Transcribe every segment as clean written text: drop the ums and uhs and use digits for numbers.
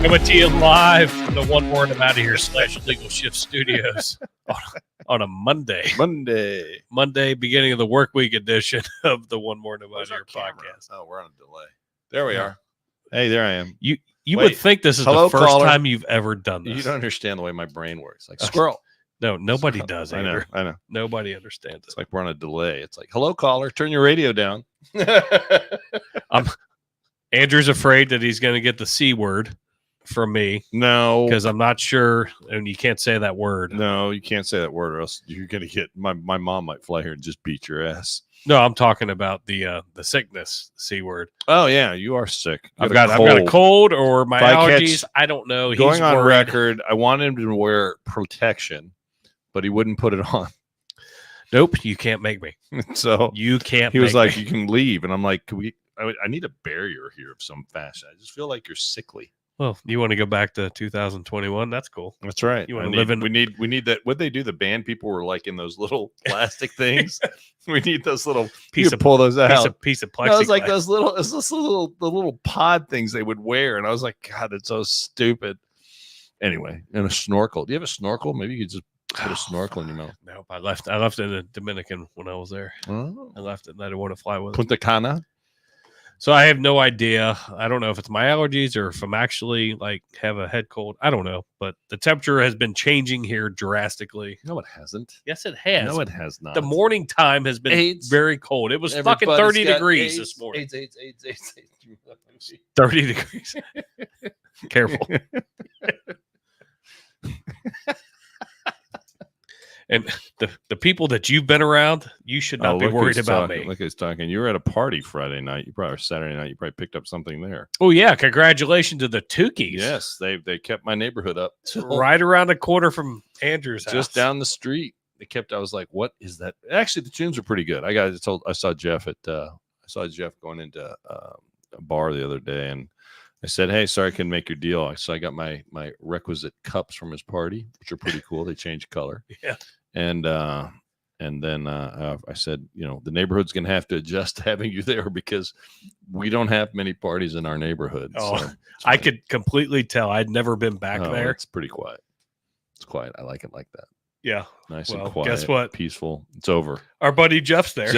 Coming to you live from the One More and Out of Here / Legal Shift Studios on a Monday, beginning of the work week edition of the One More and Out of Here podcast. Oh, we're on a delay. There we are. Hey, there I am. You would think this is the first time you've ever done this. You don't understand the way my brain works. Like squirrel. No, nobody does. I know. Nobody understands it. It's like we're on a delay. It's like, hello, caller. Turn your radio down. Andrew's afraid that he's going to get the C word from me. No, because I'm not sure, and you can't say that word. No, you can't say that word, or else you're going to get my mom might fly here and just beat your ass. No, I'm talking about the sickness C word. Oh yeah, you are sick. I've got a cold or my allergies. I don't know. He's going on worried. record. I wanted him to wear protection, but he wouldn't put it on. Nope, you can't make me. So you can't. He was like, "You can leave," and I'm like, "Can we? I need a barrier here of some fashion. I just feel like you're sickly." Well, you want to go back to 2021? That's cool. That's right. You want to live in? We need that. What they do? The band people were like in those little plastic things. We need those little pull those out. Piece of plexiglass. No, it's like those little. It's this little pod things they would wear, and I was like, God, that's so stupid. Anyway, and a snorkel. Do you have a snorkel? Maybe you could just put a snorkel in your mouth. No, I left it in the Dominican when I was there. Oh. I left it, and I didn't want to fly with it. Punta Cana. So I have no idea. I don't know if it's my allergies or if I'm actually like have a head cold. I don't know, but the temperature has been changing here drastically. No, it hasn't. Yes, it has. No, it has not. The morning time has been very cold. It was fucking 30 degrees this morning. 30 degrees. Careful. And the people that you've been around, you should not be worried about me. Look who's talking. You were at a party Friday night. Or Saturday night. You probably picked up something there. Oh, yeah. Congratulations to the Tukey's. Yes. They kept my neighborhood up. Right around the corner from Andrew's house. Just down the street. I was like, what is that? Actually, the tunes are pretty good. I saw Jeff going into a bar the other day, and I said, hey, sorry I couldn't make your deal. So I got my requisite cups from his party, which are pretty cool. They change color. Yeah. And then I said, the neighborhood's going to have to adjust to having you there because we don't have many parties in our neighborhood. Oh, so I could completely tell. I'd never been back there. It's pretty quiet. It's quiet. I like it like that. Yeah. Nice and quiet. Guess what? Peaceful. It's over. Our buddy Jeff's there.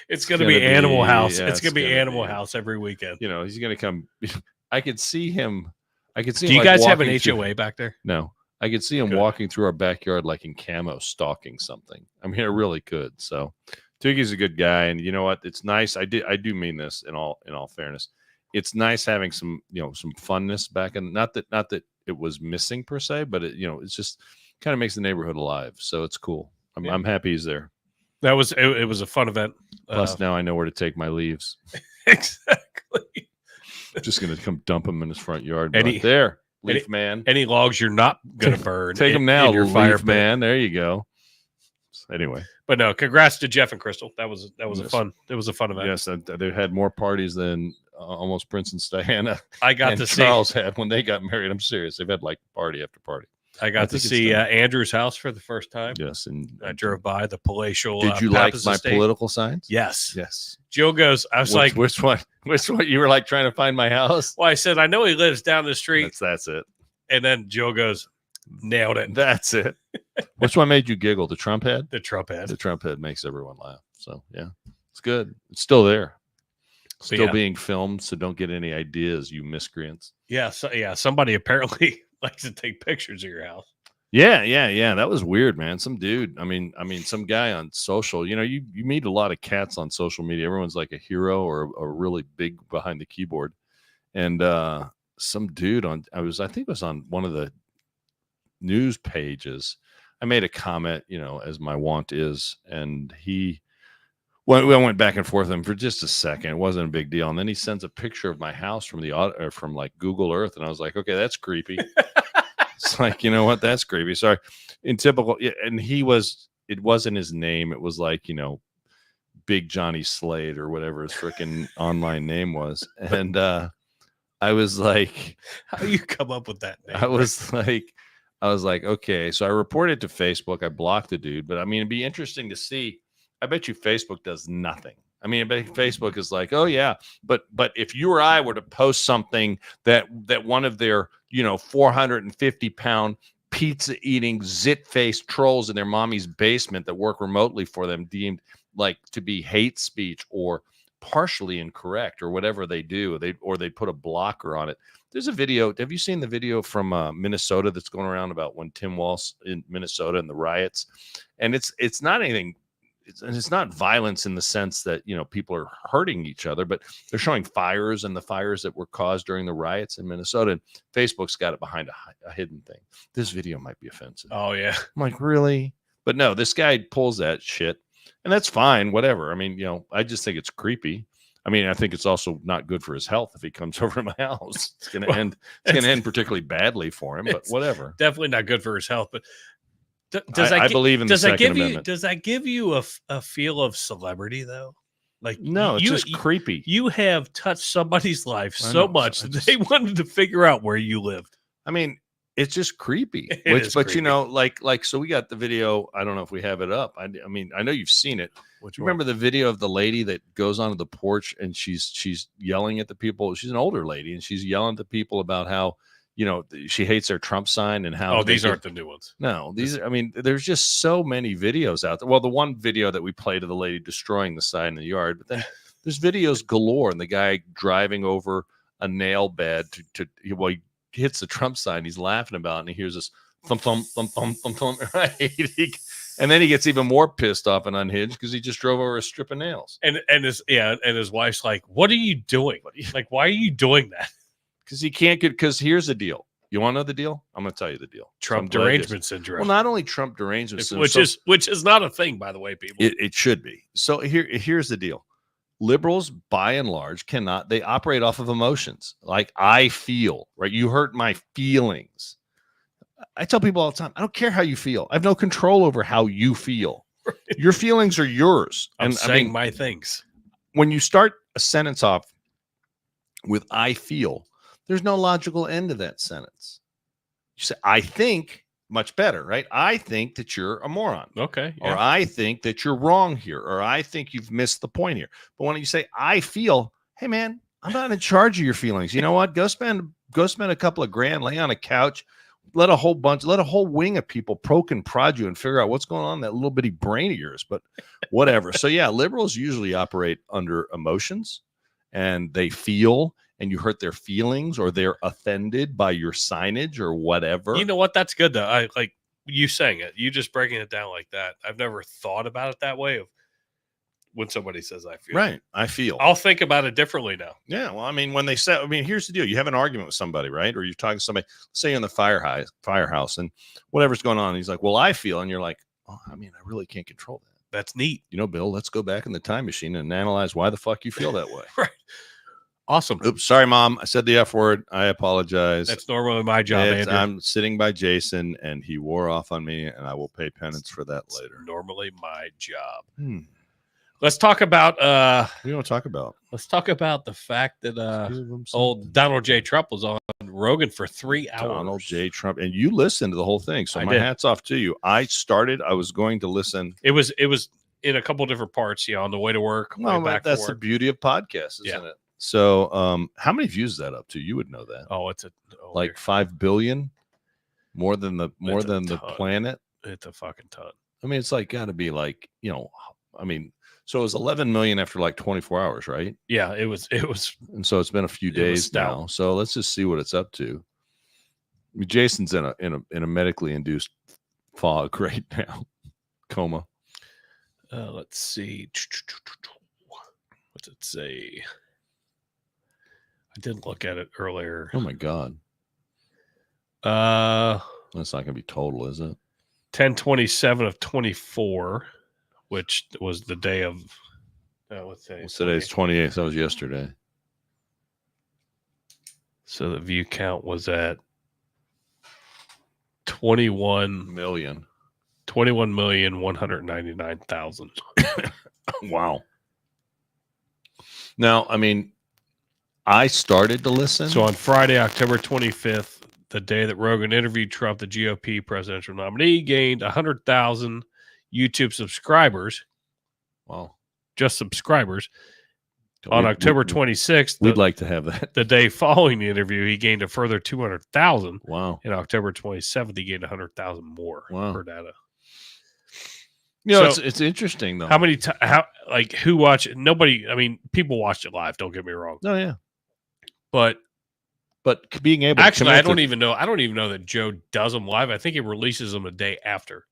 It's going to be Animal House. It's going to be Animal House every weekend. He's going to come. I could see him. Do you guys have an HOA back there? No. I could see him walking through our backyard like in camo, stalking something. I mean, I really could. So, Tukey's a good guy, and you know what? It's nice. I do mean this in all fairness. It's nice having some some funness back, and not that it was missing per se, but it's just kind of makes the neighborhood alive. So it's cool. I'm happy he's there. It was a fun event. Plus, now I know where to take my leaves. Exactly. I'm just gonna come dump them in his front yard. Right there. Leaf man. Any logs you're not gonna burn. Take them now, your fire man. There you go. Anyway, but no, congrats to Jeff and Crystal. That was a fun. It was a fun event. Yes, they had more parties than almost Princess Diana. I got to see Charles had when they got married. I'm serious. They've had like party after party. I got to see Andrew's house for the first time. Yes, and I drove by the palatial. Did you like my political signs? Yes. Joe goes. I was like, which one? You were like trying to find my house? Well, I said I know he lives down the street. That's it. And then Joe goes, nailed it. That's it. Which one made you giggle? The Trump head? The Trump head. The Trump head makes everyone laugh. So yeah, it's good. It's still there. Still being filmed, so don't get any ideas, you miscreants. Yeah, somebody apparently likes to take pictures of your house. Yeah. That was weird, man. Some dude, I mean, some guy on social, you meet a lot of cats on social media. Everyone's like a hero or a really big behind the keyboard. And some dude I think it was on one of the news pages. I made a comment, as my wont is, and we went back and forth with him for just a second. It wasn't a big deal. And then he sends a picture of my house from from like Google Earth. And I was like, okay, that's creepy. It's like, you know what? That's creepy. Sorry. In typical, and it wasn't his name. It was like, Big Johnny Slade or whatever his freaking online name was. And I was like, how do you come up with that name? I was like, okay. So I reported to Facebook. I blocked the dude, but I mean, it'd be interesting to see. I bet you Facebook does nothing. I mean, Facebook is like, oh yeah, but if you or I were to post something that one of their 450-pound pizza eating zit faced trolls in their mommy's basement that work remotely for them deemed like to be hate speech or partially incorrect or whatever they do, they put a blocker on it. There's a video. Have you seen the video from Minnesota that's going around about when Tim Walz in Minnesota and the riots? And it's not anything. It's not violence in the sense that people are hurting each other, but they're showing fires and the fires that were caused during the riots in Minnesota. And Facebook's got it behind a hidden thing. This video might be offensive. Oh yeah, I'm like, really? But no, this guy pulls that shit, and that's fine. Whatever. I mean, I just think it's creepy. I mean, I think it's also not good for his health if he comes over to my house. It's going to end. It's going to end particularly badly for him. But whatever. Definitely not good for his health. But I believe in the Second Amendment. Does that give you a feel of celebrity though? Like no, it's just creepy. You have touched somebody's life so much that they wanted to figure out where you lived. I mean, it's just creepy. But creepy. Like so we got the video. I don't know if we have it up. I mean, I know you've seen it. Remember the video of the lady that goes onto the porch and she's yelling at the people. She's an older lady and she's yelling at the people about how she hates their Trump sign and how. Oh, these aren't the new ones. No, I mean, there's just so many videos out there. Well, the one video that we played of the lady destroying the sign in the yard, but then there's videos galore and the guy driving over a nail bed he hits the Trump sign. He's laughing about it and he hears this thump, thump, thump, thump, thump, thump, right? And then he gets even more pissed off and unhinged because he just drove over a strip of nails. And his wife's like, "What are you doing? Like, why are you doing that?" Because he can't get. Because here's the deal. You want to know the deal? I'm going to tell you the deal. Trump derangement syndrome. Well, not only Trump derangement syndrome, which is not a thing, by the way, people. It should be. So here's the deal. Liberals, by and large, cannot. They operate off of emotions. Like I feel, right? You hurt my feelings. I tell people all the time, I don't care how you feel. I have no control over how you feel. Right. Your feelings are yours. I'm saying my things. When you start a sentence off with I feel, there's no logical end to that sentence. You say, I think, much better, right? I think that you're a moron. Okay. Yeah. Or I think that you're wrong here. Or I think you've missed the point here. But when you say, I feel, hey, man, I'm not in charge of your feelings. You know what? Go spend a couple of grand, lay on a couch, let a whole wing of people poke and prod you and figure out what's going on in that little bitty brain of yours. But whatever. So, yeah, liberals usually operate under emotions and they feel, and you hurt their feelings or they're offended by your signage or whatever. You know what? That's good though. I like you saying it. You just breaking it down like that. I've never thought about it that way. Of when somebody says I feel. Right. I feel. I'll think about it differently now. Yeah. Well, I mean, when they say, here's the deal. You have an argument with somebody, right? Or you're talking to somebody, say you're in the firehouse and whatever's going on. He's like, well, I feel. And you're like, oh, I mean, I really can't control that. That's neat. Bill, let's go back in the time machine and analyze why the fuck you feel that way. Right. Awesome. Oops, sorry, Mom. I said the F word. I apologize. That's normally my job, Andrew. I'm sitting by Jason, and he wore off on me, and I will pay penance for that later. Normally my job. Let's talk about what do you want to talk about? Let's talk about the fact that old Donald J. Trump was on Rogan for 3 hours. Donald J. Trump, and you listened to the whole thing, so my hat's off to you. I was going to listen. It was in a couple different parts, on the way to work. No, that's the beauty of podcasts, isn't it? So, how many views is that up to? You would know that. Oh, it's like 5 billion, more than the planet. It's a fucking ton. I mean, it's like got to be like so it was 11 million after like 24 hours, right? Yeah, it was, and so it's been a few days now. So let's just see what it's up to. I mean, Jason's in a medically induced fog right now, coma. Let's see. What's it say? I didn't look at it earlier. Oh my God. That's not gonna be total, is it? 10/27 of 24, which was the day of what's today's 28th. That was yesterday. So the view count was at 21,199,000. Wow. Now, I mean, I started to listen. So on Friday, October 25th, the day that Rogan interviewed Trump, the GOP presidential nominee gained 100,000 YouTube subscribers. Wow. just subscribers. On October 26th, we'd like to have that. The day following the interview, he gained a further 200,000. Wow. And October 27th, he gained 100,000 more per data. You know, it's interesting though. How many who watch it? Nobody. I mean, people watched it live. Don't get me wrong. Oh yeah. But being able actually, I don't even know that Joe does them live. I think he releases them a day after.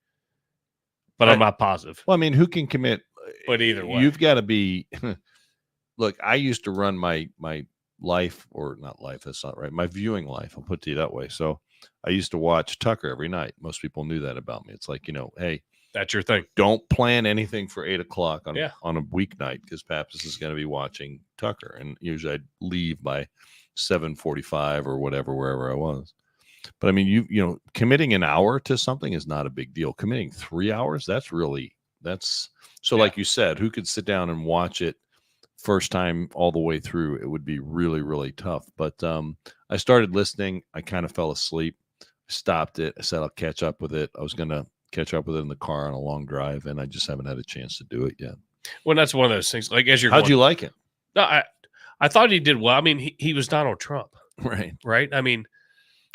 But I'm not positive. Well, I mean, who can commit? But either way, you've got to be. Look, I used to run my life, or not life, that's not right, my viewing life, I'll put it to you that way. So I used to watch Tucker every night. Most people knew that about me. It's like, hey, that's your thing. Don't plan anything for 8 o'clock on a weeknight, because Pappas is going to be watching Tucker. And usually I'd leave by 7:45 or whatever, wherever I was. But I mean, you committing an hour to something is not a big deal. Committing 3 hours, so like you said, who could sit down and watch it first time all the way through? It would be really, really tough. But I started listening. I kind of fell asleep, stopped it. I said, I'll catch up with it. I was going to catch up with it in the car on a long drive, and I just haven't had a chance to do it yet. Well, that's one of those things. Like, how'd you like it? No, I thought he did well. I mean, he was Donald Trump. Right. I mean,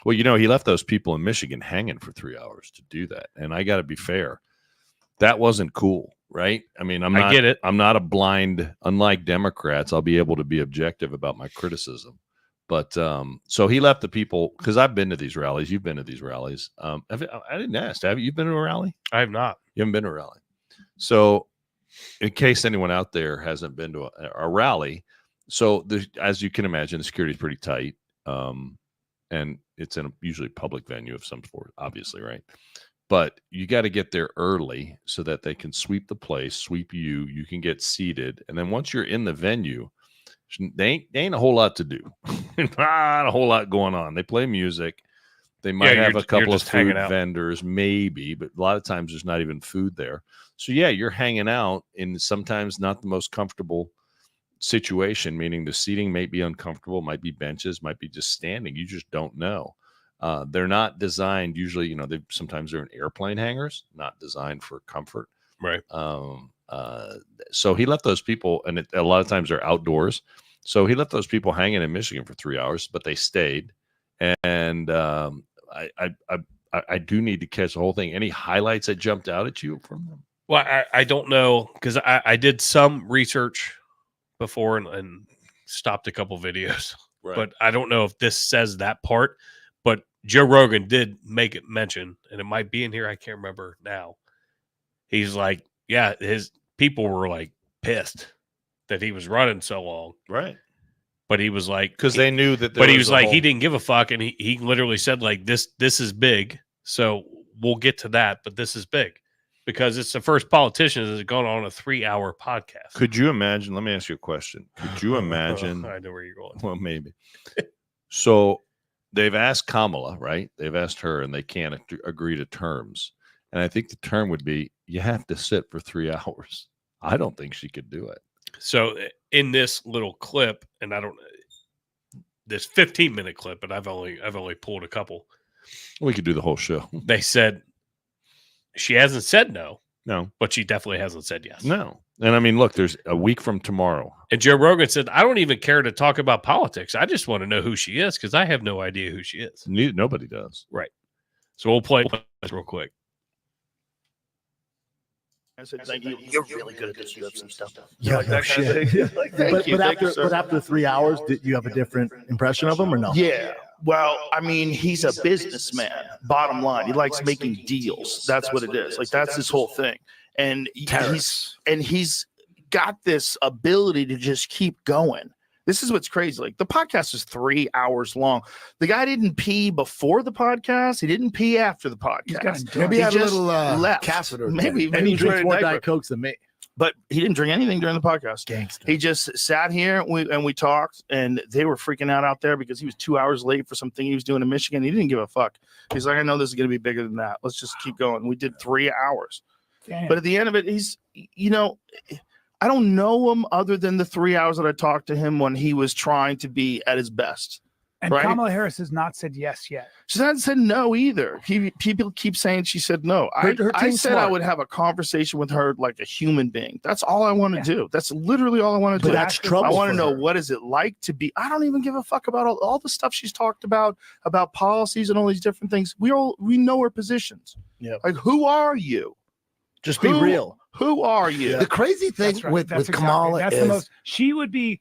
well, he left those people in Michigan hanging for 3 hours to do that. And I got to be fair. That wasn't cool. Right. I mean, I get it. I'm not a blind, unlike Democrats. I'll be able to be objective about my criticism. But so he left the people, because I've been to these rallies. You've been to these rallies. I didn't ask. Have you been to a rally? I have not. You haven't been to a rally. So in case anyone out there hasn't been to a rally, so as you can imagine, the security is pretty tight. And it's in a usually public venue of some sort, obviously, right? But you got to get there early so that they can sweep the place, sweep you. You can get seated. And then once you're in the venue, they ain't a whole lot to do. Not a whole lot going on. They play music. They might have a couple of food vendors, maybe, but a lot of times there's not even food there. So, yeah, you're hanging out in sometimes not the most comfortable situation, meaning the seating may be uncomfortable, might be benches, might be just standing. You just don't know. They're not designed usually, sometimes they're in airplane hangars, not designed for comfort. Right. So he left those people, and a lot of times they're outdoors. So he left those people hanging in Michigan for 3 hours, but they stayed. And I do need to catch the whole thing. Any highlights that jumped out at you from them? Well, I don't know, because I did some research before and stopped a couple videos, but I don't know if this says that part. But Joe Rogan did make it mention, and it might be in here. I can't remember now. He's like, yeah, his people were like pissed that he was running so long. Right. But he was like, because they knew that. But he was like, he didn't give a fuck. And he literally said, like, this is big. So we'll get to that. But this is big because it's the first politician that's gone on a 3-hour podcast. Could you imagine? Let me ask you a question. Could you imagine? I know where you're going. Well, maybe. So they've asked Kamala, right? They've asked her, and they can't agree to terms. And I think the term would be, you have to sit for 3 hours. I don't think she could do it. So in this little clip, and this 15-minute clip, but I've only pulled a couple. We could do the whole show. They said she hasn't said no. No. But she definitely hasn't said yes. No. And I mean, look, there's a week from tomorrow. And Joe Rogan said, I don't even care to talk about politics. I just want to know who she is because I have no idea who she is. Nobody does. Right. So we'll play this real quick. I said, thank you. You're really good at this UFC stuff. Yeah, no shit. But after 3 hours, did you have a different impression of him or no? Yeah. Well, I mean, he's a businessman. Bottom line, he likes making deals. That's what it is. Like that's his whole thing. And he's got this ability to just keep going. This is what's crazy. Like the podcast is 3 hours long. The guy didn't pee before the podcast. He didn't pee after the podcast. Maybe he had a little left. catheter. Maybe and he drinks more Diet Cokes than me. But he didn't drink anything during the podcast. Gangster. He just sat here and we talked, and they were freaking out there because he was 2 hours late for something he was doing in Michigan. He didn't give a fuck. He's like, I know this is going to be bigger than that. Let's just keep going. We did 3 hours. Damn. But at the end of it, he's, I don't know him other than the 3 hours that I talked to him when he was trying to be at his best. And right? Kamala Harris has not said yes yet. She hasn't said no either. People keep saying she said no. Her I team's said I smart. would have a conversation with her like a human being. That's all I want to do. That's literally all I want to But do. that's trouble. I want to for know her. what is it like to be. I don't even give a fuck about all the stuff she's talked about policies and all these different things. We know her positions. Yeah. Like, who are you? Just be Who- real. Who are you? The crazy thing That's right. with That's exactly. Kamala That's is the most. She would be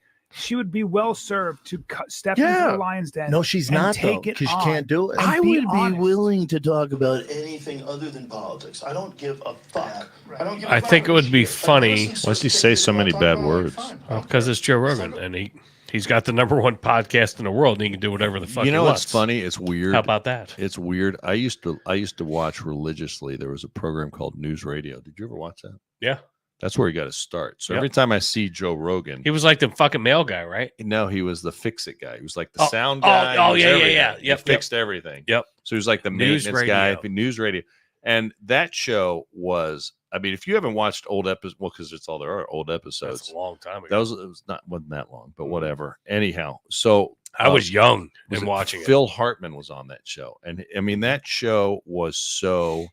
well served to step into Yeah. the lion's den. no, she's and not take though, it because she on. can't do it. I be would be honest. willing to talk about anything other than politics. I don't give a fuck. I don't give a I fuck. think it would be funny. Why does he say so many bad words? Because it's Joe Rogan, and he's got the #1 podcast in the world, and he can do whatever the fuck You know he what's wants. funny? It's weird. How about that? It's weird. I used to watch religiously. There was a program called News Radio. Did you ever watch that? Yeah. That's where he got to start. So Yep. every time I see Joe Rogan, He was like the fucking mail guy, right? no, he was the fix it guy. He was like the Oh, sound oh, guy. oh, He was yeah, yeah, everything. yeah. He Yep, fixed everything. Yep. So he was like the News maintenance guy, radio. news radio. And that show was, I mean, if you haven't watched old episodes, well, because it's all there are old episodes. That's a long time ago. That wasn't that long, but whatever. Anyhow, so I was young was and it watching it. Phil Hartman was on that show, and I mean that show was so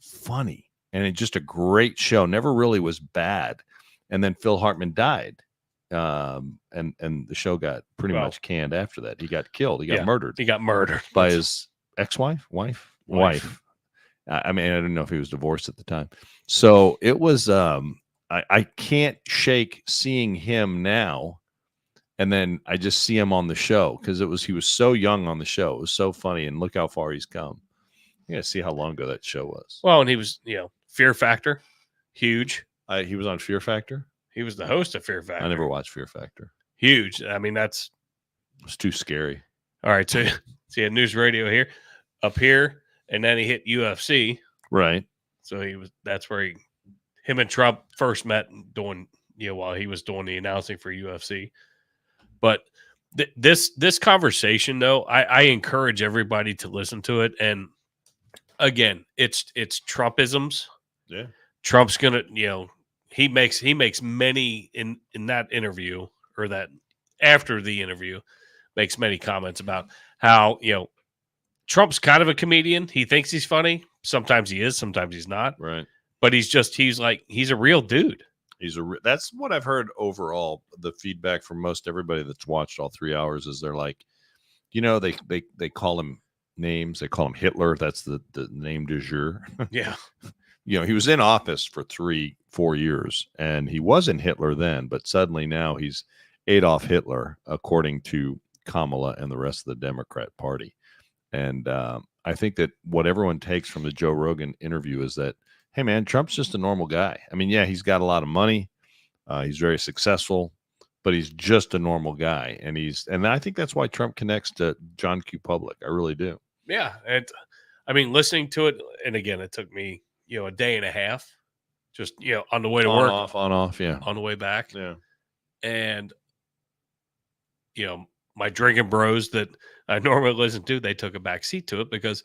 funny, and it just a great show. Never really was bad. And then Phil Hartman died, and the show got pretty Well, much canned after that. He got killed. He got yeah. murdered He got murdered by his ex-wife, wife. I mean, I didn't know if he was divorced at the time. So it was. I can't shake seeing him now, and then I just see him on the show because he was so young on the show. It was so funny, and look how far he's come. You gotta see how long ago that show was. Well, and he was, Fear Factor, huge. He was on Fear Factor. He was the host of Fear Factor. I never watched Fear Factor. Huge. I mean, that's It was too scary. all right. So he had news radio here, up here, and then he hit UFC. Right. So that's where him and Trump first met doing, while he was doing the announcing for UFC. But this conversation, though, I encourage everybody to listen to it. And again, it's Trumpisms. Yeah. Trump's gonna, he makes many in that interview, or that after the interview, makes many comments about how, Trump's kind of a comedian. He thinks he's funny. Sometimes he is, sometimes he's not. Right. But he's a real dude. That's what I've heard overall. The feedback from most everybody that's watched all 3 hours is they're like, they call him names. They call him Hitler. That's the name du jour. Yeah. He was in office for 3-4 years, and he wasn't Hitler then, but suddenly now he's Adolf Hitler, according to Kamala and the rest of the Democrat Party. And I think that what everyone takes from the Joe Rogan interview is that, hey, man, Trump's just a normal guy. I mean, yeah, he's got a lot of money. He's very successful, but he's just a normal guy. And I think that's why Trump connects to John Q. Public. I really do. Yeah. And I mean, listening to it, and again, it took me, a day and a half, just, on the way to work. On off, yeah. On the way back. Yeah. And, my drinking bros that I normally listen to, they took a back seat to it because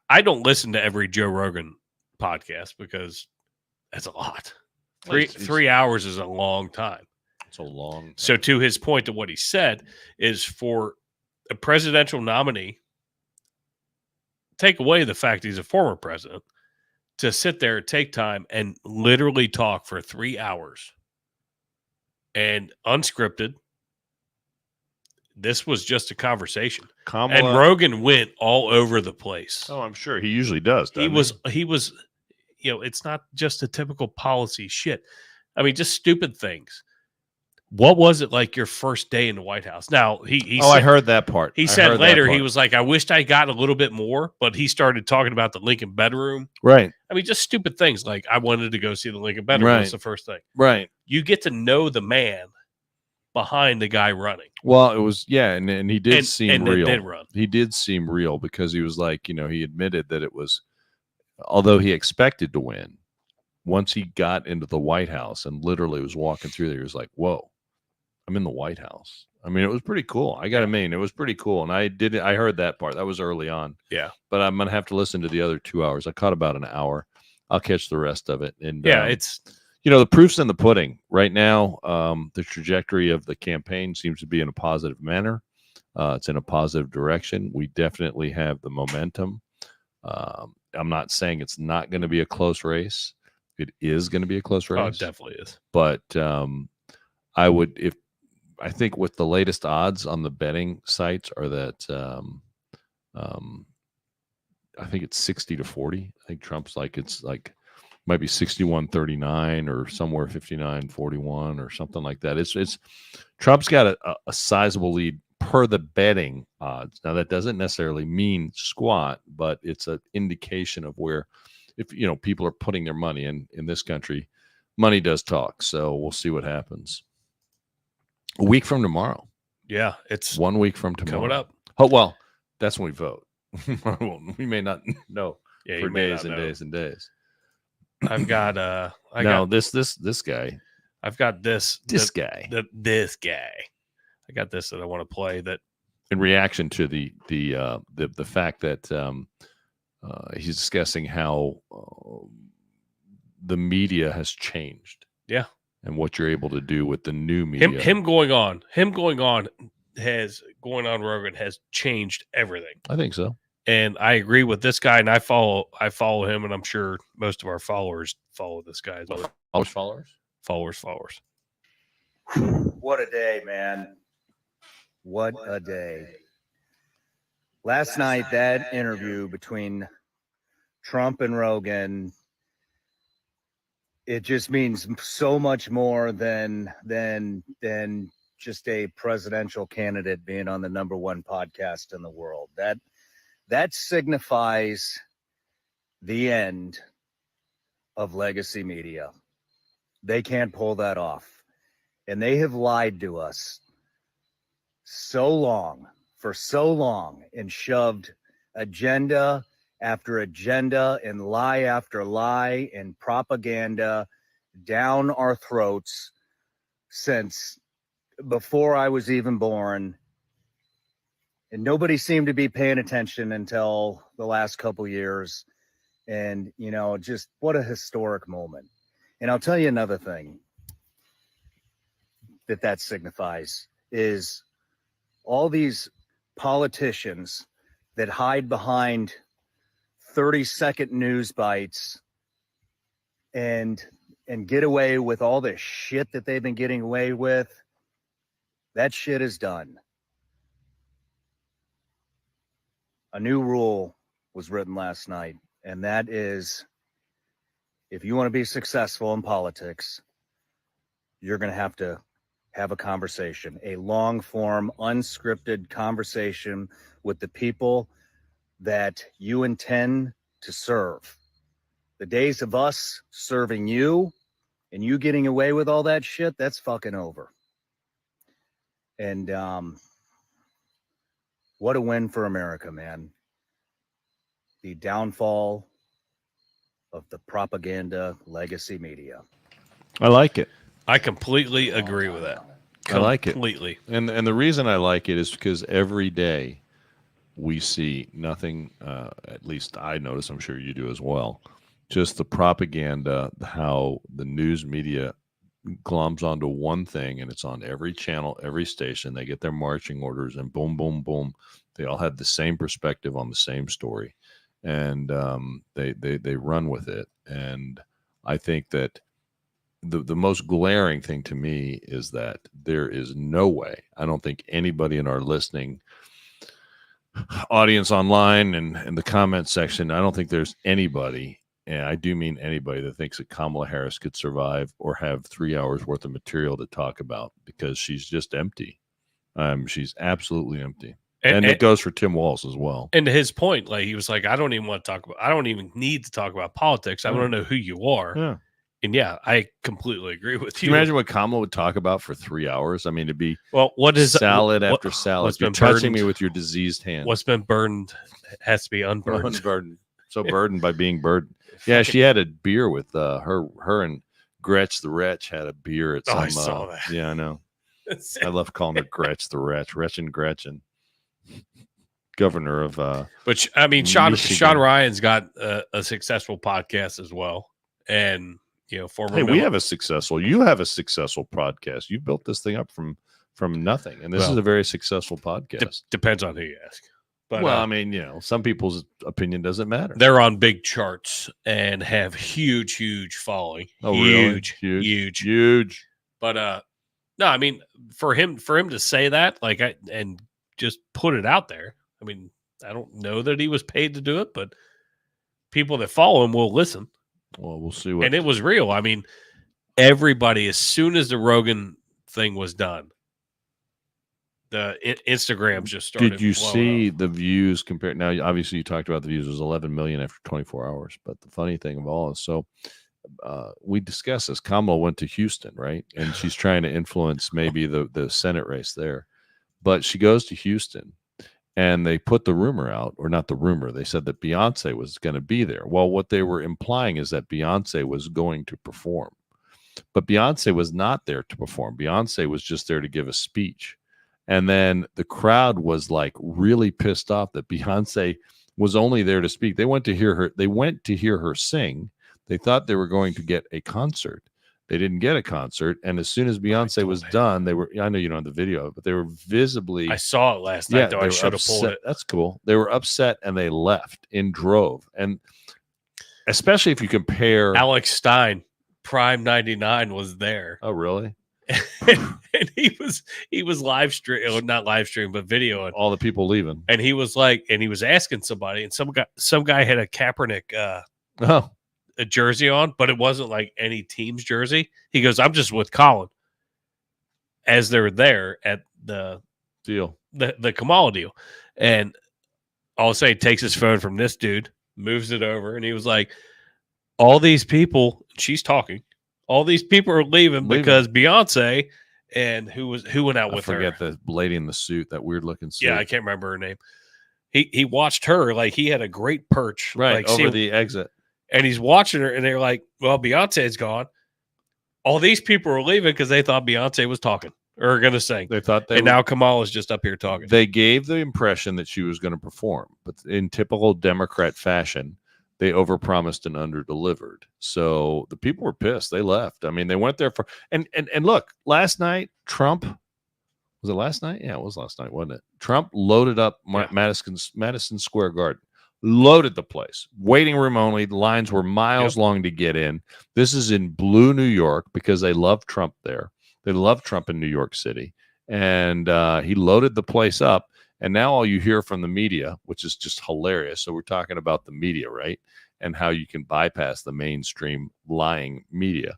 I don't listen to every Joe Rogan podcast because that's a lot. Three hours is a long time. It's a long time. So to his point of what he said is, for a presidential nominee, take away the fact he's a former president, to sit there, take time, and literally talk for 3 hours and unscripted. This was just a conversation. Kamala, And Rogan went all over the place. oh, I'm sure he usually does. He was, it's not just a typical policy shit. I mean, just stupid things. What was it like your first day in the White House? Now, he I said, heard that part. he I said heard that later, he part. was like, I wished I got a little bit more, but he started talking about the Lincoln bedroom. Right. I mean, just stupid things like, I wanted to go see the Lincoln bedroom. Right. That's the first thing. Right. You get to know the man behind the guy running. Well, it was, yeah, and he did seem and real. did run. He did seem real because he was like, he admitted that it was, although he expected to win, once he got into the White House and literally was walking through there, he was like, whoa, I'm in the White House. I mean, it was pretty cool. I got to mean, it was pretty cool. And I heard that part. That was early on. Yeah. But I'm going to have to listen to the other 2 hours. I caught about an hour. I'll catch the rest of it. And Yeah, it's the proof's in the pudding right now. The trajectory of the campaign seems to be in a positive manner. It's in a positive direction. We definitely have the momentum. I'm not saying it's not going to be a close race. It is going to be a close race. Oh, it definitely is. But I think with the latest odds on the betting sites are that I think it's 60-40. I think Trump's might be 61-39 or somewhere 59-41 or something like that. It's Trump's got a sizable lead per the betting odds. Now that doesn't necessarily mean squat, but it's an indication of where, if people are putting their money in this country, money does talk. So we'll see what happens. A week from tomorrow. Yeah, it's 1 week from tomorrow. coming up. Oh, well, that's when we vote. We may not know for days and days and days. I've got this guy. I've got this guy. This guy. I got this that I want to play. That in reaction to the fact that he's discussing how the media has changed. Yeah. And what you're able to do with the new media. Him going on Rogan has changed everything. I think so. And I agree with this guy, and I follow him, and I'm sure most of our followers follow this guy as well. Followers. What a day, man. What a day. Last night, that interview between Trump and Rogan, it just means so much more than just a presidential candidate being on the #1 podcast in the world. That signifies the end of legacy media. They can't pull that off. And they have lied to us for so long, and shoved agenda after agenda and lie after lie and propaganda down our throats since before I was even born. And nobody seemed to be paying attention until the last couple years. And, just what a historic moment. And I'll tell you another thing that signifies is all these politicians that hide behind 30-second news bites and get away with all this shit that they've been getting away with. That shit is done. A new rule was written last night, and that is, if you want to be successful in politics, you're going to have a conversation, a long form, unscripted conversation with the people that you intend to serve. The days of us serving you and you getting away with all that shit, that's fucking over. And what a win for America, man. The downfall of the propaganda legacy media. I like it. I completely agree with that. I like it. Completely. And the reason I like it is because every day we see nothing, at least I notice, I'm sure you do as well, just the propaganda, how the news media gloms onto one thing, and it's on every channel, every station. They get their marching orders, and boom, boom, boom. They all have the same perspective on the same story, and they run with it. And I think that the most glaring thing to me is that there is no way, I don't think anybody in our listening audience online and in the comment section, I don't think there's anybody, and I do mean anybody, that thinks that Kamala Harris could survive or have 3 hours worth of material to talk about, because she's just empty. She's absolutely empty. And it goes for Tim Walz as well. And to his point, he was like, I don't even need to talk about politics. I want to know who you are. Yeah. And yeah, I completely agree with you. Can you imagine what Kamala would talk about for 3 hours? I mean, it'd be what is salad after salad. You're touching me with your diseased hand. What's been burned has to be unburned. Unburdened. So burdened by being burdened. Yeah, she had a beer with her and Gretch the Wretch had a beer at some. I saw that. Yeah, I know. I love calling her Gretch the Wretch. Gretchen. Governor of but I mean, Sean Ryan's got a successful podcast as well, and you have a successful podcast. You built this thing up from from nothing. And this is a very successful podcast. Depends on who you ask. But, well, I mean, some people's opinion doesn't matter. They're on big charts and have huge following. Oh, huge, really? Huge. But no, I mean, for him to say that, like, and just put it out there. I mean, I don't know that he was paid to do it, but people that follow him will listen. Well, we'll see what. And it was real. I mean, everybody, as soon as the Rogan thing was done, the Instagrams just started. Did you see the views compared? Now, obviously, you talked about the views. It was 11 million after 24 hours. But the funny thing of all is, so we discussed this. Kamala went to Houston, right? And she's trying to influence maybe the Senate race there. But she goes to Houston, and they put the rumor out, or not the rumor. They said that Beyonce was going to be there. Well, what they were implying is that Beyonce was going to perform. But Beyonce was not there to perform. Beyonce was just there to give a speech. And then the crowd was like really pissed off that Beyonce was only there to speak. They went to hear her. They went to hear her sing. They thought they were going to get a concert. They didn't get a concert. And as soon as Beyonce was done, they were, I know you don't have the video, but they were visibly. I saw it last night, though. I should have pulled it. That's cool. They were upset and they left in drove. And especially if you compare. Alex Stein, Prime 99 was there. Oh, really? and he was live stream, not live stream, but video, all the people leaving. And he was like, and he was asking somebody, and some guy had a Kaepernick a jersey on, but it wasn't like any team's jersey. He goes, "I'm just with Colin." As they're there at the deal, the Kamala deal, and all of a sudden he takes his phone from this dude, moves it over, and he was like, "All these people," she's talking. All these people are leaving because Beyonce and who went out with her? I forget the lady in the suit, that weird looking suit. Yeah, I can't remember her name. He watched her, like he had a great perch right like, over the exit, and he's watching her, and they're like, "Well, Beyonce's gone." All these people were leaving because they thought Beyonce was talking or going to sing. They thought and now Kamala's just up here talking. They gave the impression that she was going to perform, but in typical Democrat fashion, they overpromised and underdelivered. So the people were pissed. They left. I mean, they went there for and look, last night, Trump, was it last night? Yeah, it was last night, wasn't it? Trump loaded up Madison Square Garden, loaded the place, waiting room only. The lines were miles long to get in. This is in blue New York because they love Trump there. They love Trump in New York City. And he loaded the place up. And now all you hear from the media, which is just hilarious. So we're talking about the media, right? And how you can bypass the mainstream lying media.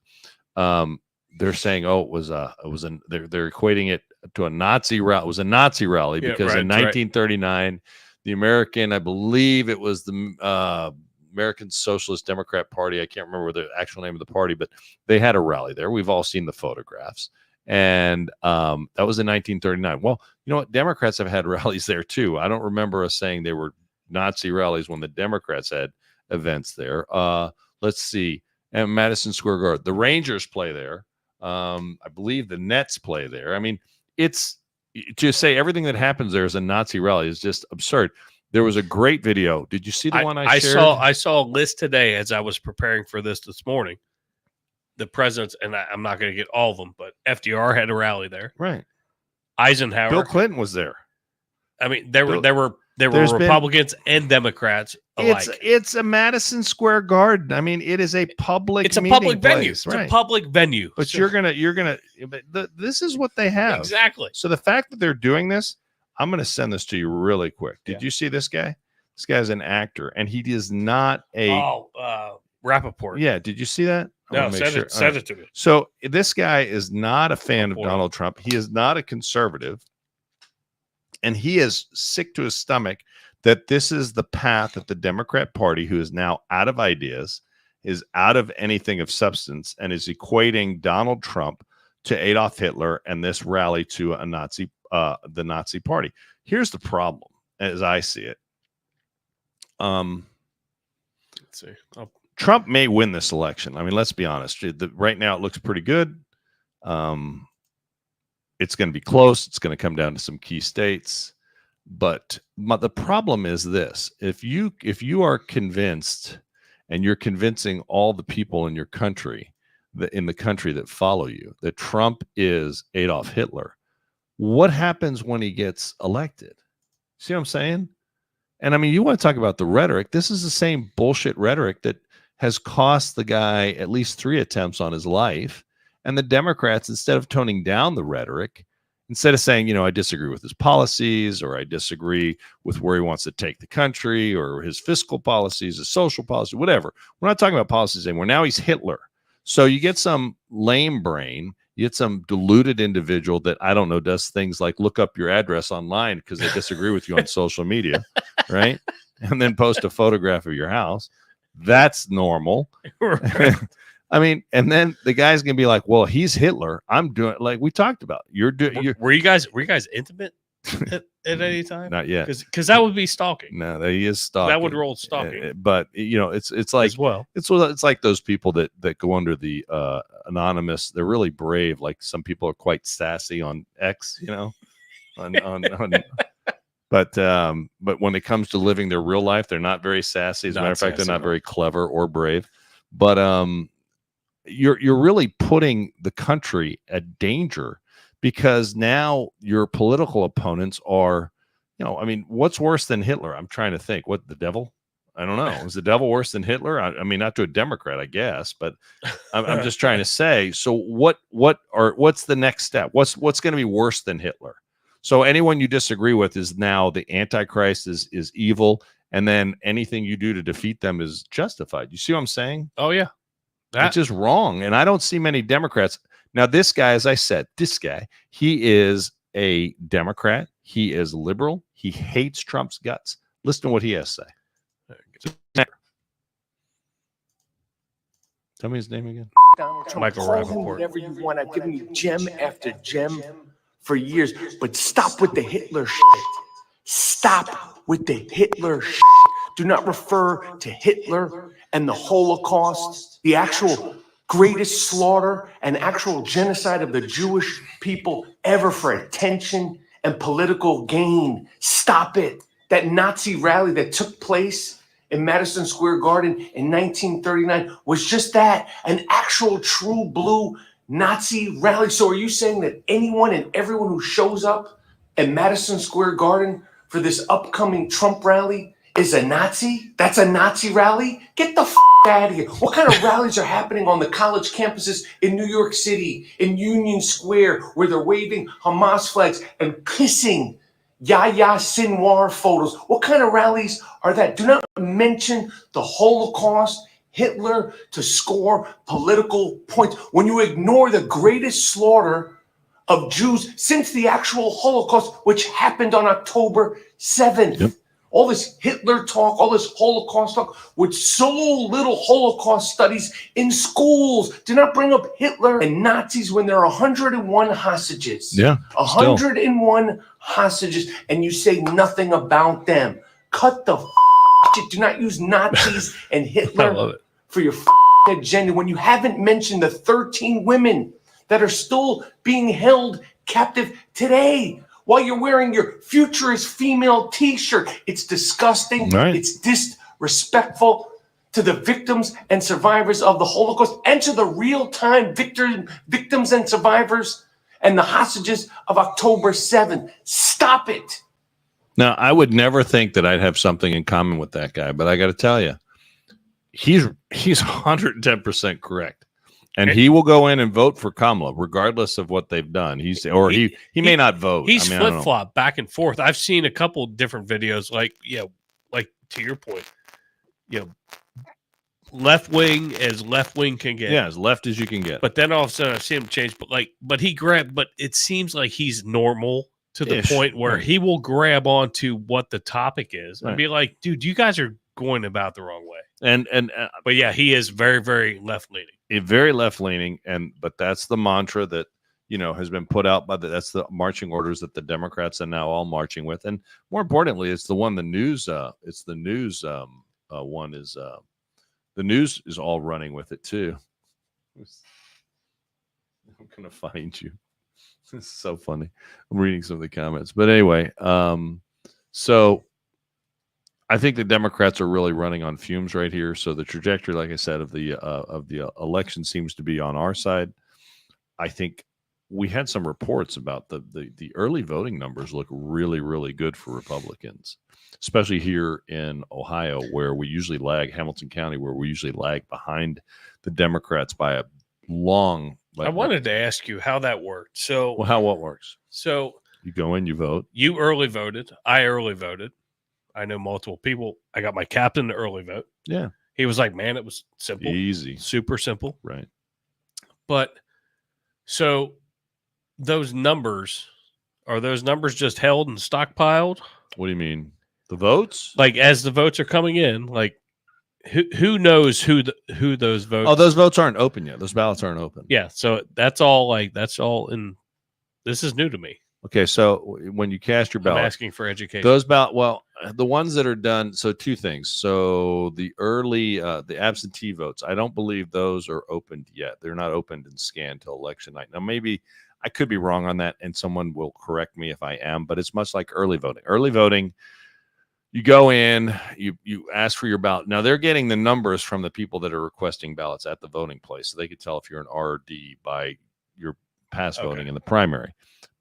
They're saying, "Oh, they're equating it to a Nazi rally." It was a Nazi rally because in 1939, the American, I believe it was the American Socialist Democrat Party. I can't remember the actual name of the party, but they had a rally there. We've all seen the photographs. And that was in 1939. Well, you know what? Democrats have had rallies there too. I don't remember us saying they were Nazi rallies when the Democrats had events there. Let's see. And Madison Square Garden. The Rangers play there. I believe the Nets play there. I mean, it's to say everything that happens there is a Nazi rally is just absurd. There was a great video. Did you see the one I shared? I saw a list today as I was preparing for this morning. The presidents, and I'm not going to get all of them, but FDR had a rally there. Right. Eisenhower. Bill Clinton was there. I mean, there were Republicans and Democrats alike. It's a Madison Square Garden. I mean, it is a public. It's a public venue. Place, right. It's a public venue. But you're gonna. This is what they have exactly. So the fact that they're doing this, I'm gonna send this to you really quick. Did you see this guy? This guy's an actor, and he is not a. Rappaport. Yeah. Did you see that? No, send it to me. So this guy is not a fan of Donald Trump. He is not a conservative. And he is sick to his stomach that this is the path that the Democrat Party, who is now out of ideas, is out of anything of substance, and is equating Donald Trump to Adolf Hitler and this rally to a Nazi, the Nazi Party. Here's the problem, as I see it. Let's see. Trump may win this election. I mean, let's be honest. Right now, it looks pretty good. It's going to be close. It's going to come down to some key states. But the problem is this: if you are convinced, and you're convincing all the people in your country, that follow you, that Trump is Adolf Hitler, What happens when he gets elected? See what I'm saying? And I mean, you want to talk about the rhetoric. This is the same bullshit rhetoric that has cost the guy at least 3 attempts on his life. And the Democrats, instead of toning down the rhetoric, instead of saying, you know, I disagree with his policies, or I disagree with where he wants to take the country, or his fiscal policies, his social policy, whatever. We're not talking about policies anymore. Now he's Hitler. So you get some lame brain, you get some deluded individual that, I don't know, does things like look up your address online because they disagree with you on social media, right? And then post a photograph of your house. That's normal. I mean, and then the guy's gonna be like, "Well, he's Hitler. I'm doing like we talked about. Were you guys intimate at any time? Not yet, because that would be stalking. No, that he is stalking. That would roll stalking. But you know, it's like as well. It's like those people that go under the anonymous. They're really brave. Like some people are quite sassy on X. You know, on But when it comes to living their real life, they're not very sassy. As a matter of fact, they're not very clever or brave. But you're really putting the country at danger, because now your political opponents are, you know, I mean, what's worse than Hitler? I'm trying to think. What, the devil? I don't know. Is the devil worse than Hitler? I mean, not to a Democrat, I guess, but I'm just trying to say. So what's the next step? What's going to be worse than Hitler? So anyone you disagree with is now the Antichrist, is evil, and then anything you do to defeat them is justified. You see what I'm saying? Oh yeah, it's just wrong. And I don't see many Democrats. Now, this guy, as I said, he is a Democrat. He is liberal. He hates Trump's guts. Listen to what he has to say. Tell me his name again. Donald Trump. Michael Call him Rappaport. whatever you want. I've given you gem after gem for years, but stop with the Hitler shit. Stop with the Hitler shit. Do not refer to Hitler and the Holocaust, the actual greatest slaughter and actual genocide of the Jewish people ever, for attention and political gain. Stop it. That Nazi rally that took place in Madison Square Garden in 1939 was just that, an actual true blue Nazi rally. So are you saying that anyone and everyone who shows up at Madison Square Garden for this upcoming Trump rally is a Nazi? That's a Nazi rally? Get the out of here. What kind of rallies are happening on the college campuses in New York City, in Union Square, where they're waving Hamas flags and kissing Yahya Sinwar photos? What kind of rallies are that? Do not mention the Holocaust, Hitler, to score political points when you ignore the greatest slaughter of Jews since the actual Holocaust, which happened on October 7th. Yep. All this Hitler talk, all this Holocaust talk, with so little Holocaust studies in schools. Do not bring up Hitler and Nazis when there are 101 hostages. Yeah, 101 hostages, and you say nothing about them. Cut the shit. Do not use Nazis and Hitler for your agenda when you haven't mentioned the 13 women that are still being held captive today while you're wearing your futurist female t-shirt. It's disgusting. Right. It's disrespectful to the victims and survivors of the Holocaust and to the real-time victims and survivors and the hostages of October 7th. Stop it. Now, I would never think that I'd have something in common with that guy, but I got to tell you, he's 110% correct. And he will go in and vote for Kamala, regardless of what they've done. He may not vote. He's flip-flop back and forth. I've seen a couple different videos, like to your point, left wing as left wing can get. Yeah, as left as you can get. But then all of a sudden I see him change. But it seems like he's normal to the point where he will grab onto what the topic is and be like, dude, you guys are going about the wrong way. But yeah, he is very, very left leaning. Very left leaning, but that's the mantra that has been put out by that's the marching orders that the Democrats are now all marching with, and more importantly, it's the one the news one is the news is all running with it too. I'm gonna find you. This is so funny. I'm reading some of the comments, but anyway, so I think the Democrats are really running on fumes right here. So the trajectory, like I said, of the election seems to be on our side. I think we had some reports about the early voting numbers look really, really good for Republicans, especially here in Ohio, where we usually lag, Hamilton County, where we usually lag behind the Democrats by a long. I wanted to ask you how that worked. So, what works? So you go in, you vote. You early voted. I early voted. I know multiple people. I got my captain to early vote. Yeah. He was like, man, it was simple. Easy. Super simple. Right. But so those numbers, are those numbers just held and stockpiled? What do you mean? The votes? Like as the votes are coming in, like who knows who those votes? Oh, those votes aren't open yet. Those ballots aren't open. Yeah. So that's all in. This is new to me. Okay, so when you cast your ballot, I'm asking for education. Those the ones that are done. So two things. So the early, the absentee votes, I don't believe those are opened yet. They're not opened and scanned till election night. Now, maybe I could be wrong on that, and someone will correct me if I am. But it's much like early voting. Early voting, you go in, you ask for your ballot. Now they're getting the numbers from the people that are requesting ballots at the voting place, so they could tell if you're an RD by your past voting in the primary.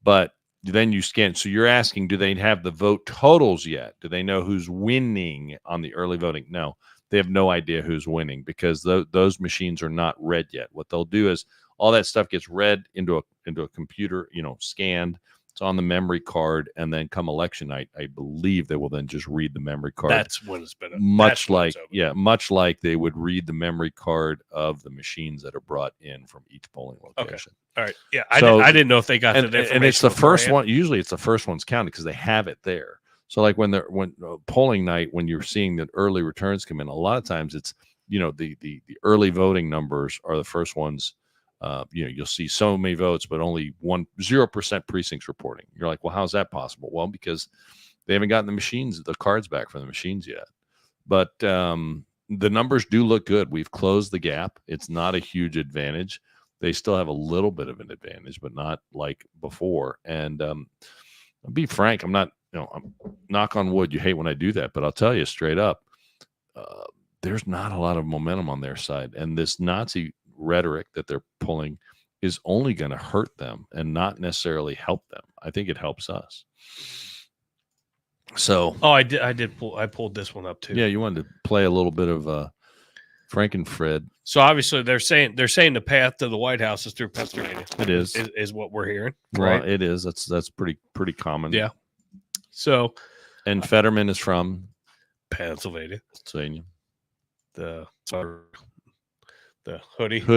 But then you scan. So you're asking, do they have the vote totals yet? Do they know who's winning on the early voting? No, they have no idea who's winning because those machines are not read yet. What they'll do is all that stuff gets read into a computer, scanned. It's on the memory card, and then come election night, I believe they will then just read the memory card. That's when it's been much like they would read the memory card of the machines that are brought in from each polling location. Okay. All right. Yeah, I didn't know if they got that information. And it's the first one. Usually, it's the first one's counted because they have it there. So, like when polling night, when you're seeing the early returns come in, a lot of times it's the early voting numbers are the first ones. You'll see so many votes, but only 0% precincts reporting. You're like, well, how's that possible? Well, because they haven't gotten the cards back from the machines yet. But the numbers do look good. We've closed the gap. It's not a huge advantage. They still have a little bit of an advantage, but not like before. And I'll be frank, I'm not, I'm knock on wood. You hate when I do that, but I'll tell you straight up, there's not a lot of momentum on their side. And this Nazi rhetoric that they're pulling is only going to hurt them and not necessarily help them. I think it helps us. So, I pulled this one up too. Yeah, you wanted to play a little bit of Frankenfred. So obviously they're saying the path to the White House is through Pennsylvania. It is what we're hearing. Well, right? It is. That's pretty common. Yeah. So, and Fetterman is from Pennsylvania. The hoodie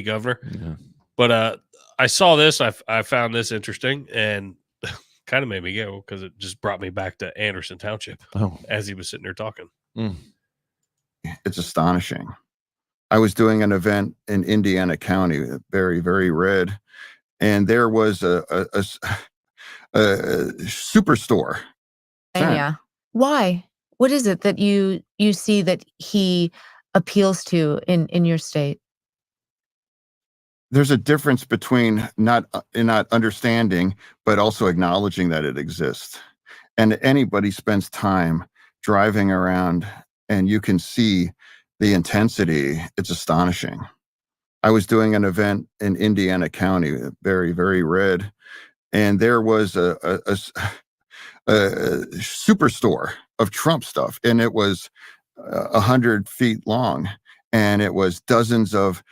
governor. Yeah. But I saw this. I found this interesting and kind of made me go because it just brought me back to Anderson Township as he was sitting there talking. It's astonishing. I was doing an event in Indiana County, very, very red, and there was a superstore. Yeah. Why? What is it that you see that he appeals to in your state? There's a difference between not understanding, but also acknowledging that it exists. And anybody spends time driving around and you can see the intensity. It's astonishing. I was doing an event in Indiana County, very, very red, and there was a superstore of Trump stuff, and it was 100 feet long, and it was dozens of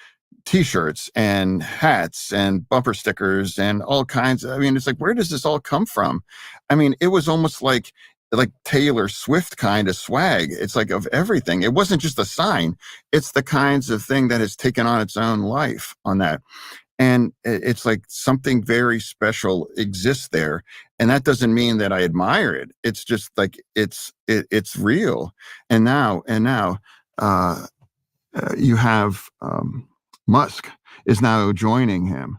T-shirts and hats and bumper stickers and all kinds. I mean, it's like, where does this all come from? I mean, it was almost like Taylor Swift kind of swag. It's like of everything. It wasn't just a sign. It's the kinds of thing that has taken on its own life on that. And it's like something very special exists there. And that doesn't mean that I admire it. It's just like, it's real. And now you have, Musk is now joining him.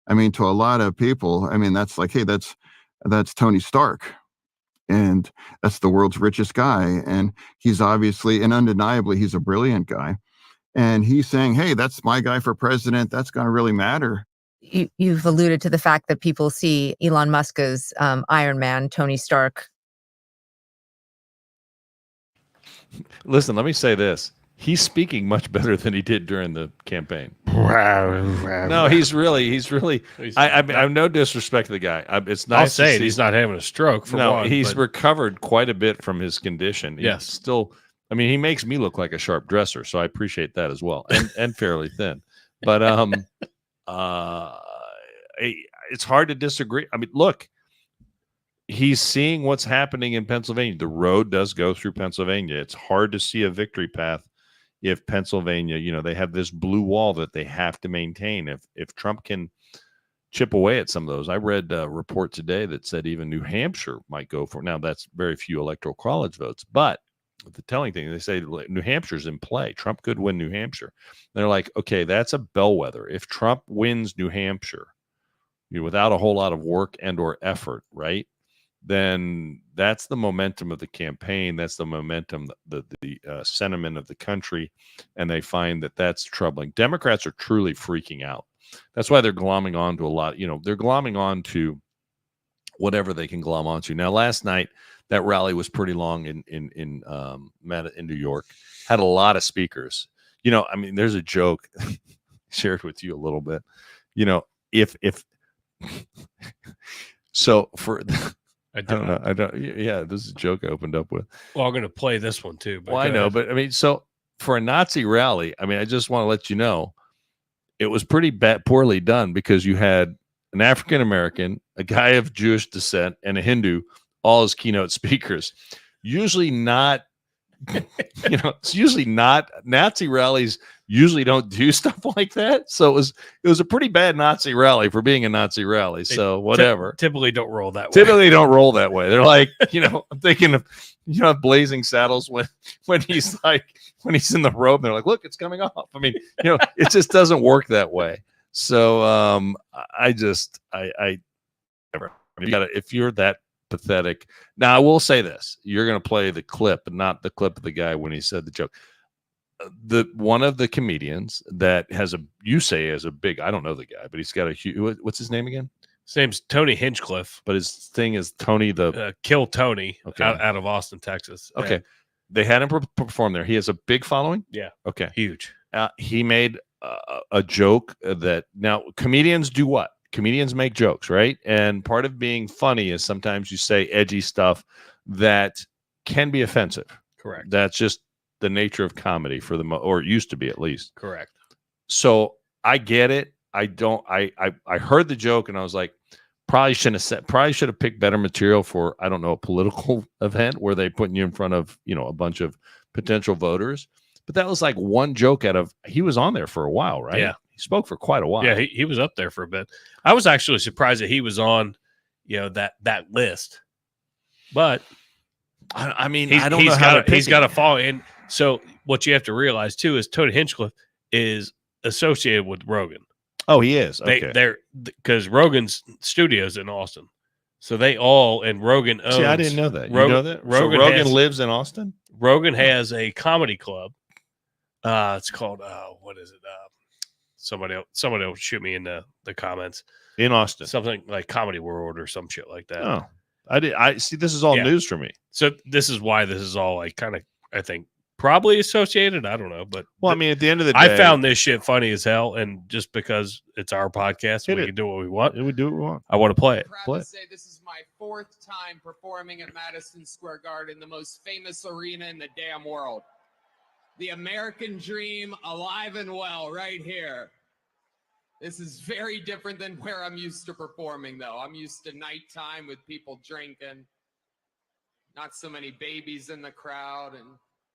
I mean, to a lot of people, I mean, that's like, hey, that's Tony Stark. And that's the world's richest guy. And he's obviously and undeniably, he's a brilliant guy. And he's saying, hey, that's my guy for president. That's going to really matter. You've alluded to the fact that people see Elon Musk as Iron Man, Tony Stark. Listen, let me say this. he's speaking much better than he did during the campaign. No, he's really. I mean, I have no disrespect to the guy. It's nice. I'll say to see, he's not having a stroke. For no, one, he's but recovered quite a bit from his condition. He's Yes. still. I mean, he makes me look like a sharp dresser, so I appreciate that as well, and fairly thin. But it's hard to disagree. I mean, look, he's seeing what's happening in Pennsylvania. The road does go through Pennsylvania. It's hard to see a victory path if Pennsylvania, they have this blue wall that they have to maintain. If Trump can chip away at some of those. I read a report today that said even New Hampshire might go for. Now, that's very few electoral college votes, but the telling thing, they say New Hampshire's in play. Trump could win New Hampshire. They're like, okay, that's a bellwether. If Trump wins New Hampshire, without a whole lot of work and or effort, right? Then that's the momentum of the campaign. That's the momentum, the sentiment of the country. And they find that that's troubling. Democrats are truly freaking out. That's why they're glomming on to a lot. They're glomming on to whatever they can glom onto. Now, last night, that rally was pretty long in New York. Had a lot of speakers. I mean, there's a joke shared with you a little bit. If so for I don't know. Yeah, this is a joke I opened up with. Well, I'm going to play this one too. Well, I know, but I mean, so for a Nazi rally, I mean, I just want to let you know, it was pretty poorly done because you had an African American, a guy of Jewish descent, and a Hindu, all as keynote speakers. Usually not. It's usually not. Nazi rallies usually don't do stuff like that. So it was a pretty bad Nazi rally for being a Nazi rally. So whatever. Typically don't roll that way. Typically don't roll that way. They're like, I'm thinking of Blazing Saddles when he's in the robe. They're like, look, it's coming off. I mean, it just doesn't work that way. So if you're that pathetic. Now, I will say this. You're going to play the clip, but not the clip of the guy when he said the joke. One of the comedians that has a big, I don't know the guy, but he's got a huge, what's his name again? His name's Tony Hinchcliffe. But his thing is Tony Kill Tony, okay. out of Austin, Texas. Okay. And they had him perform there. He has a big following? Yeah. Okay. Huge. He made a joke that, now comedians do what? Comedians make jokes, right? And part of being funny is sometimes you say edgy stuff that can be offensive. Correct. That's just the nature of comedy or it used to be, at least. Correct. So I get it. I heard the joke and I was like, probably should have picked better material for, I don't know, a political event where they putting you in front of, a bunch of potential voters. But that was like one joke he was on there for a while, right? Yeah. He spoke for quite a while. Yeah, he was up there for a bit. I was actually surprised that he was on, that list. But I mean, I don't know how he's got to follow. And so what you have to realize too is Tony Hinchcliffe is associated with Rogan. Oh, he is. Okay. They're because Rogan's studios in Austin, so they all and Rogan owns. See, I didn't know that. You know that? Rogan lives in Austin. Rogan has a comedy club. It's called what is it? Somebody will shoot me in the comments. In Austin. Something like Comedy World or some shit like that. Oh. I see, this is all news for me. So this is why this is all like kind of, I think, probably associated. I don't know, but I mean, at the end of the day, I found this shit funny as hell, and just because it's our podcast, we can do what we want. We do what we want. I want to play it. Proud to say this is my 4th time performing at Madison Square Garden, the most famous arena in the damn world. The American dream, alive and well, right here. This is very different than where I'm used to performing, though. I'm used to nighttime with people drinking, not so many babies in the crowd, and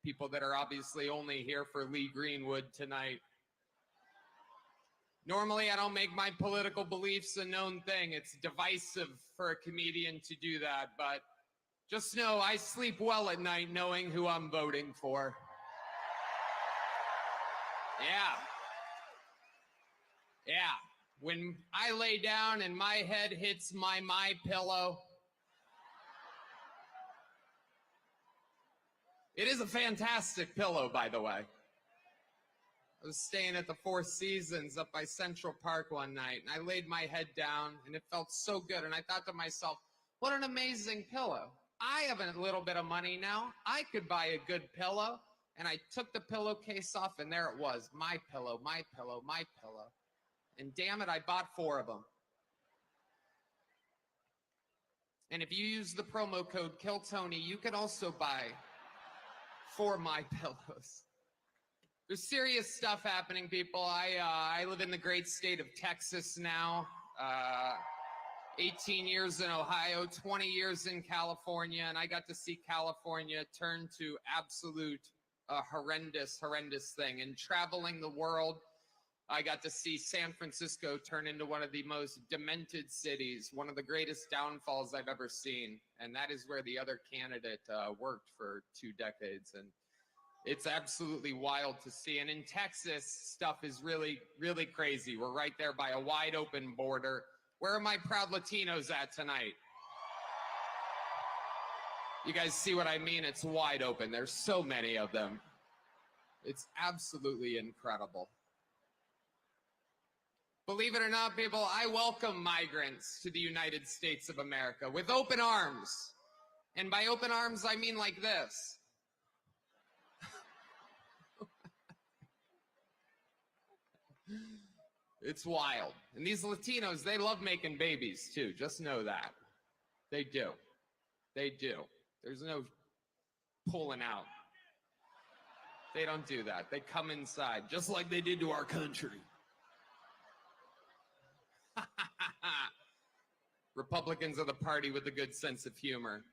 people that are obviously only here for Lee Greenwood tonight. Normally, I don't make my political beliefs a known thing. It's divisive for a comedian to do that, but just know I sleep well at night knowing who I'm voting for. Yeah. When I lay down and my head hits my pillow, it is a fantastic pillow, by the way. I was staying at the Four Seasons up by Central Park one night, and I laid my head down, and it felt so good, and I thought to myself, what an amazing pillow. I have a little bit of money now. I could buy a good pillow. And I took the pillowcase off, and there it was. My pillow, my pillow, my pillow. And damn it, I bought 4 of them. And if you use the promo code KillTony, you can also buy 4 My Pillows. There's serious stuff happening, people. I live in the great state of Texas now. 18 years in Ohio, 20 years in California, and I got to see California turn to absolute horrendous thing. And traveling the world, I got to see San Francisco turn into one of the most demented cities, one of the greatest downfalls I've ever seen. And that is where the other candidate worked for 2 decades. And it's absolutely wild to see. And in Texas, stuff is really, really crazy. We're right there by a wide open border. Where are my proud Latinos at tonight? You guys see what I mean? It's wide open. There's so many of them. It's absolutely incredible. Believe it or not, people, I welcome migrants to the United States of America with open arms. And by open arms, I mean like this. It's wild. And these Latinos, they love making babies too. Just know that. They do. They do. There's no pulling out. They don't do that. They come inside, just like they did to our country. Republicans are the party with a good sense of humor.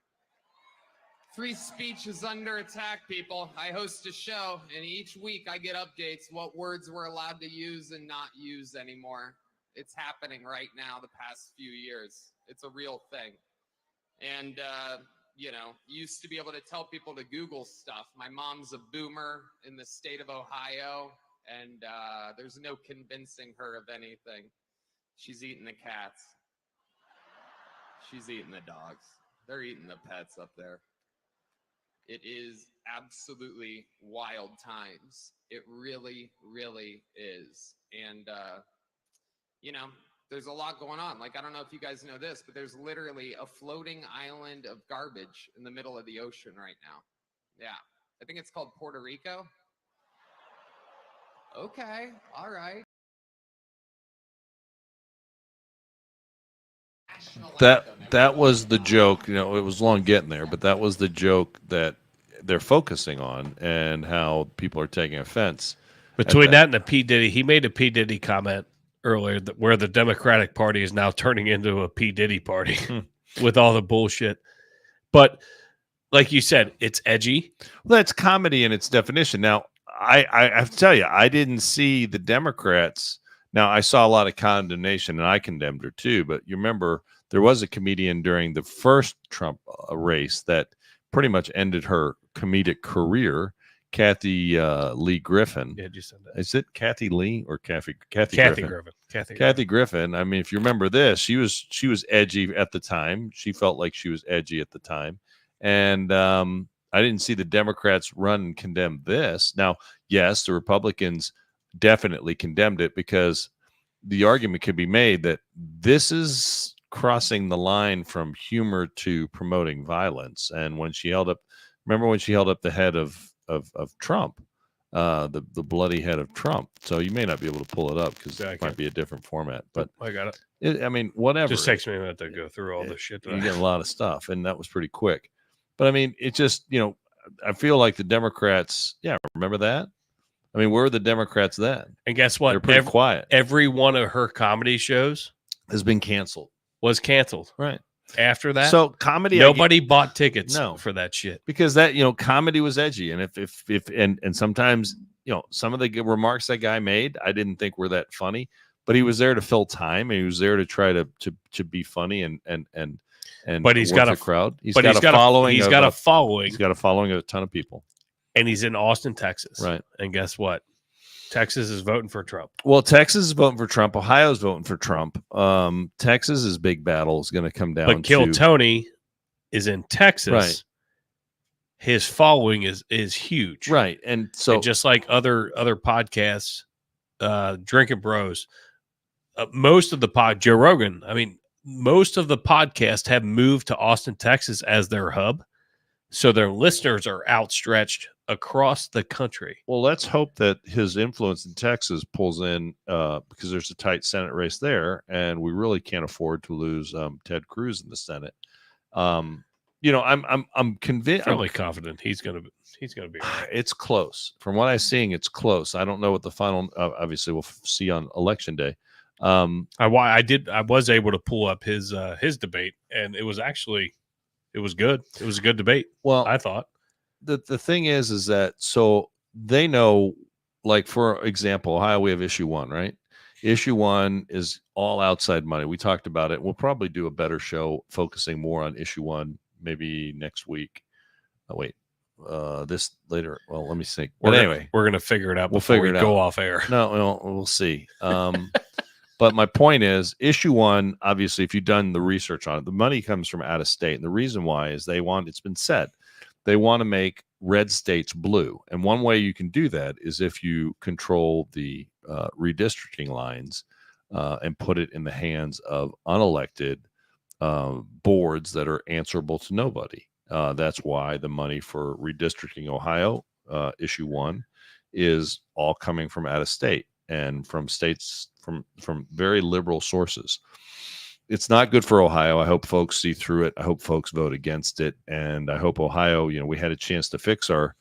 Free speech is under attack, people. I host a show, and each week I get updates what words we're allowed to use and not use anymore. It's happening right now the past few years. It's a real thing. And, you know, used to be able to tell people to Google stuff. My mom's a boomer in the state of Ohio, and there's no convincing her of anything. She's eating the cats. She's eating the dogs. They're eating the pets up there. It is absolutely wild times. It really, really is. And, you know, there's a lot going on. Like, I don't know if you guys know this, but there's literally a floating island of garbage in the middle of the ocean right now. Yeah. I think it's called Puerto Rico. Okay. All right. That was the joke. You know, it was long getting there, but that was the joke that they're focusing on and how people are taking offense. Between that and the P. Diddy, he made a P. Diddy comment earlier that where the Democratic Party is now turning into a P. Diddy party with all the bullshit. But like you said, it's edgy. Well, that's comedy in its definition. Now, I have to tell you, I didn't see the Democrats. Now, I saw a lot of condemnation, and I condemned her too. But you remember there was a comedian during the first Trump race that pretty much ended her comedic career, Kathy Lee Griffin. Yeah, you said that. Is it Kathy Lee or Kathy Griffin? Kathy Griffin. I mean, if you remember this, she was edgy at the time. She felt like she was edgy at the time. And I didn't see the Democrats run and condemn this. Now, yes, the Republicans definitely condemned it because the argument could be made that this is crossing the line from humor to promoting violence. And when she held up, remember when she held up the head of Trump, the bloody head of Trump. So you may not be able to pull it up because it might be a different format. But I got it. I mean, whatever. Just takes me a minute to go through all the shit. You get a lot of stuff, and that was pretty quick. But I mean, it just, you know, I feel like the Democrats. Yeah, remember that? I mean, where were the Democrats then? And guess what? They're pretty quiet. Every one of her comedy shows has been canceled. Was canceled. Right. After that, so comedy, nobody bought tickets for that shit because that, you know, comedy was edgy, and if and sometimes, you know, some of the remarks that guy made I didn't think were that funny, but he was there to fill time, and he was there to try to be funny and but he's got a crowd. He's got a following. He's got a following. He's got a following of a ton of people, and he's in Austin, Texas. Right. And guess what? Texas is voting for Trump. Well, Texas is voting for Trump. Ohio's voting for Trump. Texas's big battle is going to come down. But Kill Tony is in Texas. Right. His following is huge. Right. And so just like other podcasts, Drinking Bros, most of the Joe Rogan, I mean, most of the podcasts have moved to Austin, Texas as their hub. So their listeners are outstretched across the country. Well, let's hope that his influence in Texas pulls in because there's a tight Senate race there, and we really can't afford to lose Ted Cruz in the Senate. I'm convinced. Fairly confident he's gonna be all right. It's close. From what I'm seeing, it's close. I don't know what the final. Obviously, we'll see on election day. I was able to pull up his debate, and it was good. It was a good debate. Well, I thought the thing is that so they know, like for example, Ohio, we have issue 1, right? Issue 1 is all outside money. We talked about it. We'll probably do a better show focusing more on issue 1 maybe next week. This later. Well, let me think. But anyway, we're gonna figure it out. We'll figure it out. Go off air. No, we'll see. But my point is, issue 1, obviously, if you've done the research on it, the money comes from out of state. And the reason why is it's been said, they want to make red states blue. And one way you can do that is if you control the redistricting lines and put it in the hands of unelected boards that are answerable to nobody. That's why the money for redistricting Ohio, issue 1, is all coming from out of state and from states from very liberal sources. It's not good for Ohio. I hope folks see through it. I hope folks vote against it. And I hope Ohio, we had a chance to fix our,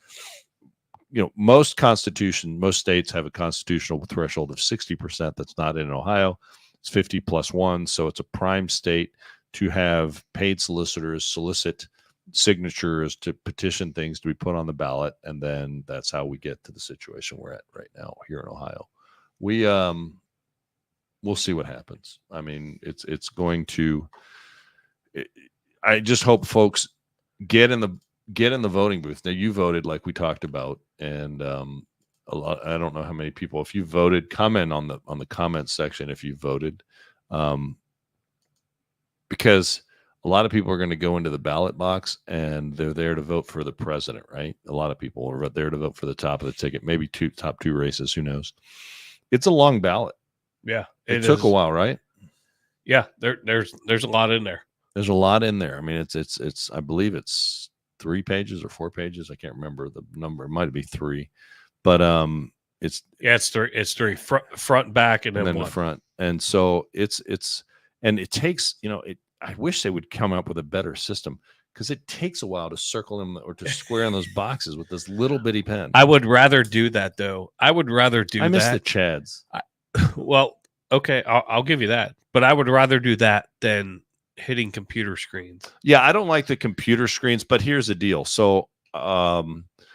most states have a constitutional threshold of 60%. That's not in Ohio. It's 50 plus 1. So it's a prime state to have paid solicitors solicit signatures to petition things to be put on the ballot. And then that's how we get to the situation we're at right now here in Ohio. We'll see what happens. I mean, it's going to. I just hope folks get in the voting booth. Now, you voted like we talked about, and a lot. I don't know how many people. If you voted, comment on the comments section if you voted, because a lot of people are going to go into the ballot box and they're there to vote for the president, right? A lot of people are there to vote for the top of the ticket, maybe top 2 races. Who knows? It's a long ballot. Yeah, it took a while, right? Yeah, there's a lot in there. There's a lot in there. I mean, it's I believe it's 3 pages or 4 pages. I can't remember the number. It might be 3, but it's 3. It's 3 front, back, and then the front. And so it takes I wish they would come up with a better system because it takes a while to circle them or to square in those boxes with this little bitty pen. I would rather do that though. I miss the Chads. Well, okay, I'll give you that, but I would rather do that than hitting computer screens. Yeah, I don't like the computer screens, but here's the deal. So, I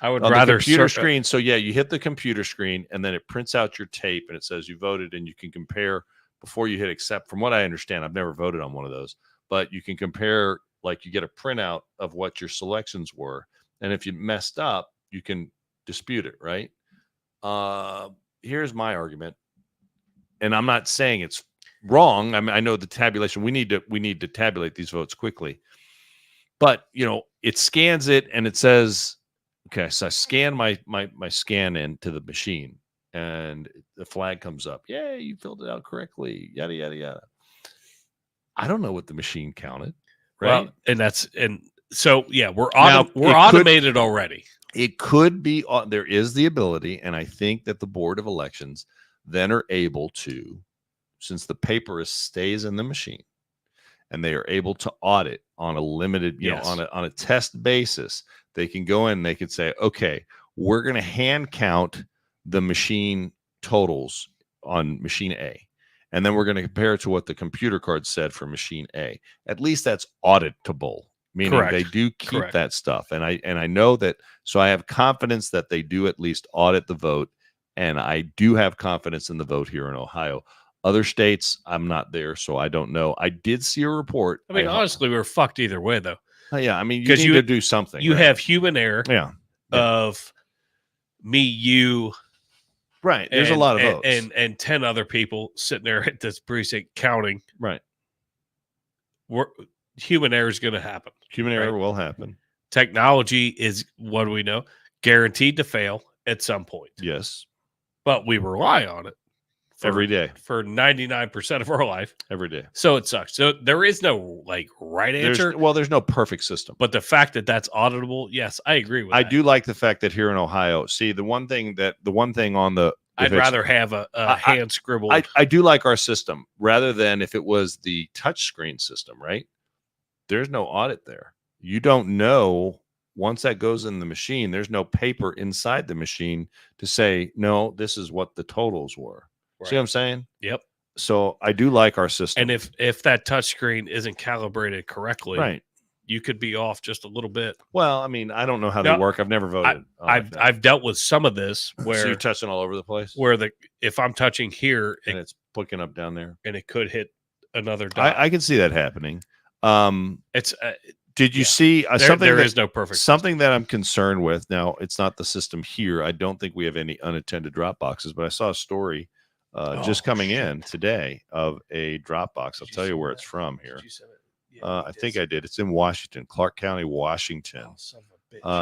would rather computer screen. So yeah, you hit the computer screen and then it prints out your tape and it says you voted and you can compare before you hit accept. From what I understand, I've never voted on one of those, but you can compare, like you get a printout of what your selections were. And if you messed up, you can dispute it, right? Here's my argument. And I'm not saying it's wrong. I mean, I know the tabulation. We need to tabulate these votes quickly. But it scans it and it says, okay, so I scan my scan into the machine and the flag comes up. Yay, you filled it out correctly. Yada yada yada. I don't know what the machine counted. Right. Well, and so yeah, we're automated already. It could be there is the ability, and I think that the Board of Elections then are able to, since the paper stays in the machine, and they are able to audit on a limited, on a test basis. They can go in and they could say, okay, we're going to hand count the machine totals on machine A. And then we're going to compare it to what the computer card said for machine A. At least that's auditable, meaning they do keep that stuff. And I know that, so I have confidence that they do at least audit the vote. And I do have confidence in the vote here in Ohio. Other states, I'm not there, so I don't know. I did see a report. I mean, honestly, we're fucked either way, though. Yeah, I mean, you need to do something. You have human error of me, you. Right. There's a lot of votes. And 10 other people sitting there at this precinct counting. Right. Human error is going to happen. Human error will happen. Technology is, what do we know? Guaranteed to fail at some point. Yes. But we rely on it every day for 99% of our life. every day. So it sucks. So there is no like right answer. There's no perfect system. But the fact that that's auditable, yes, I agree with I that. do like the fact that here in Ohio, see the one thing on the I'd rather have a hand scribbled. I do like our system rather than if it was the touchscreen system, right? There's no audit there. You don't know once that goes in the machine, there's no paper inside the machine to say, no, this is what the totals were. Right. See what I'm saying? Yep. So I do like our system. And if that touchscreen isn't calibrated correctly, right, you could be off just a little bit. Well, I mean, I don't know how they work. I've never voted. I've dealt with some of this where so you're touching all over the place. Where if I'm touching here and it's picking up down there, and it could hit another dot. I can see that happening. It's did you see something? There is no perfect something that I'm concerned with. Now, it's not the system here. I don't think we have any unattended drop boxes, but I saw a story just coming in today of a drop box. I'll tell you where it's from here. I think I did. It's in Washington, Clark County, Washington.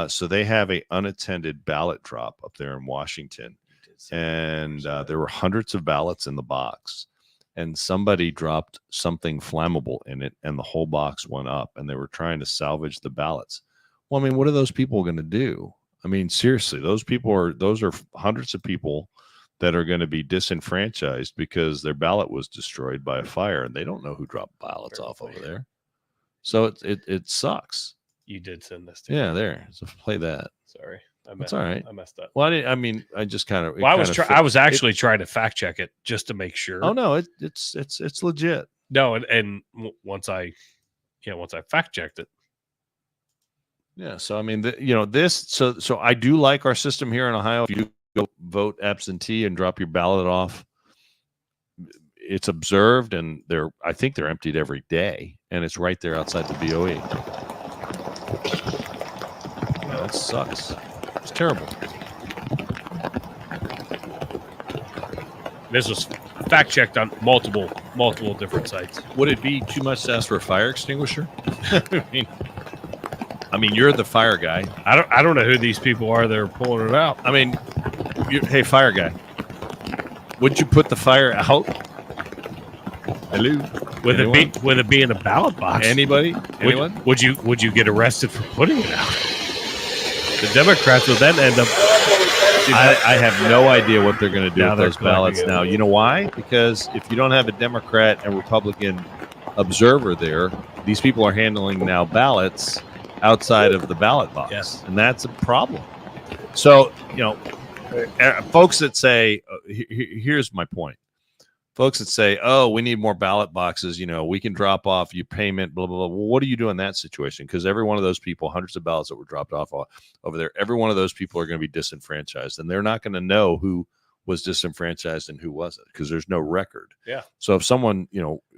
So they have a unattended ballot drop up there in Washington, and there were hundreds of ballots in the box, and somebody dropped something flammable in it, and the whole box went up, and they were trying to salvage the ballots. Well, I mean, what are those people going to do? I mean, seriously, those are hundreds of people that are going to be disenfranchised because their ballot was destroyed by a fire, and they don't know who dropped ballots off over there. So it sucks. You did send this to me. Yeah, there. So play that. Sorry. That's all right. I messed up. Well, I just kind of. Well, I was actually trying to fact check it just to make sure. Oh no, it's legit. No, and once I fact checked it. Yeah. So I mean, this. So I do like our system here in Ohio. If you go vote absentee and drop your ballot off, it's observed, and I think they're emptied every day, and it's right there outside the BOE. That sucks. It's terrible. This was fact checked on multiple different sites. Would it be too much to ask for a fire extinguisher? I mean, you're the fire guy. I don't know who these people are that are pulling it out. I mean, hey, fire guy, would you put the fire out? Hello. Would it be in a ballot box? Anybody? Anyone? Would you get arrested for putting it out? The Democrats will then end up. I have no idea what they're going to do with those ballots now. You know why? Because if you don't have a Democrat and Republican observer there, these people are handling now ballots outside of the ballot box. Yes. And that's a problem. So, folks that say, here's my point. Folks that say, oh, we need more ballot boxes, we can drop off your payment, blah, blah, blah. Well, what do you do in that situation? Because every one of those people, hundreds of ballots that were dropped off over there, every one of those people are going to be disenfranchised, and they're not going to know who was disenfranchised and who wasn't, because there's no record. Yeah. So if someone,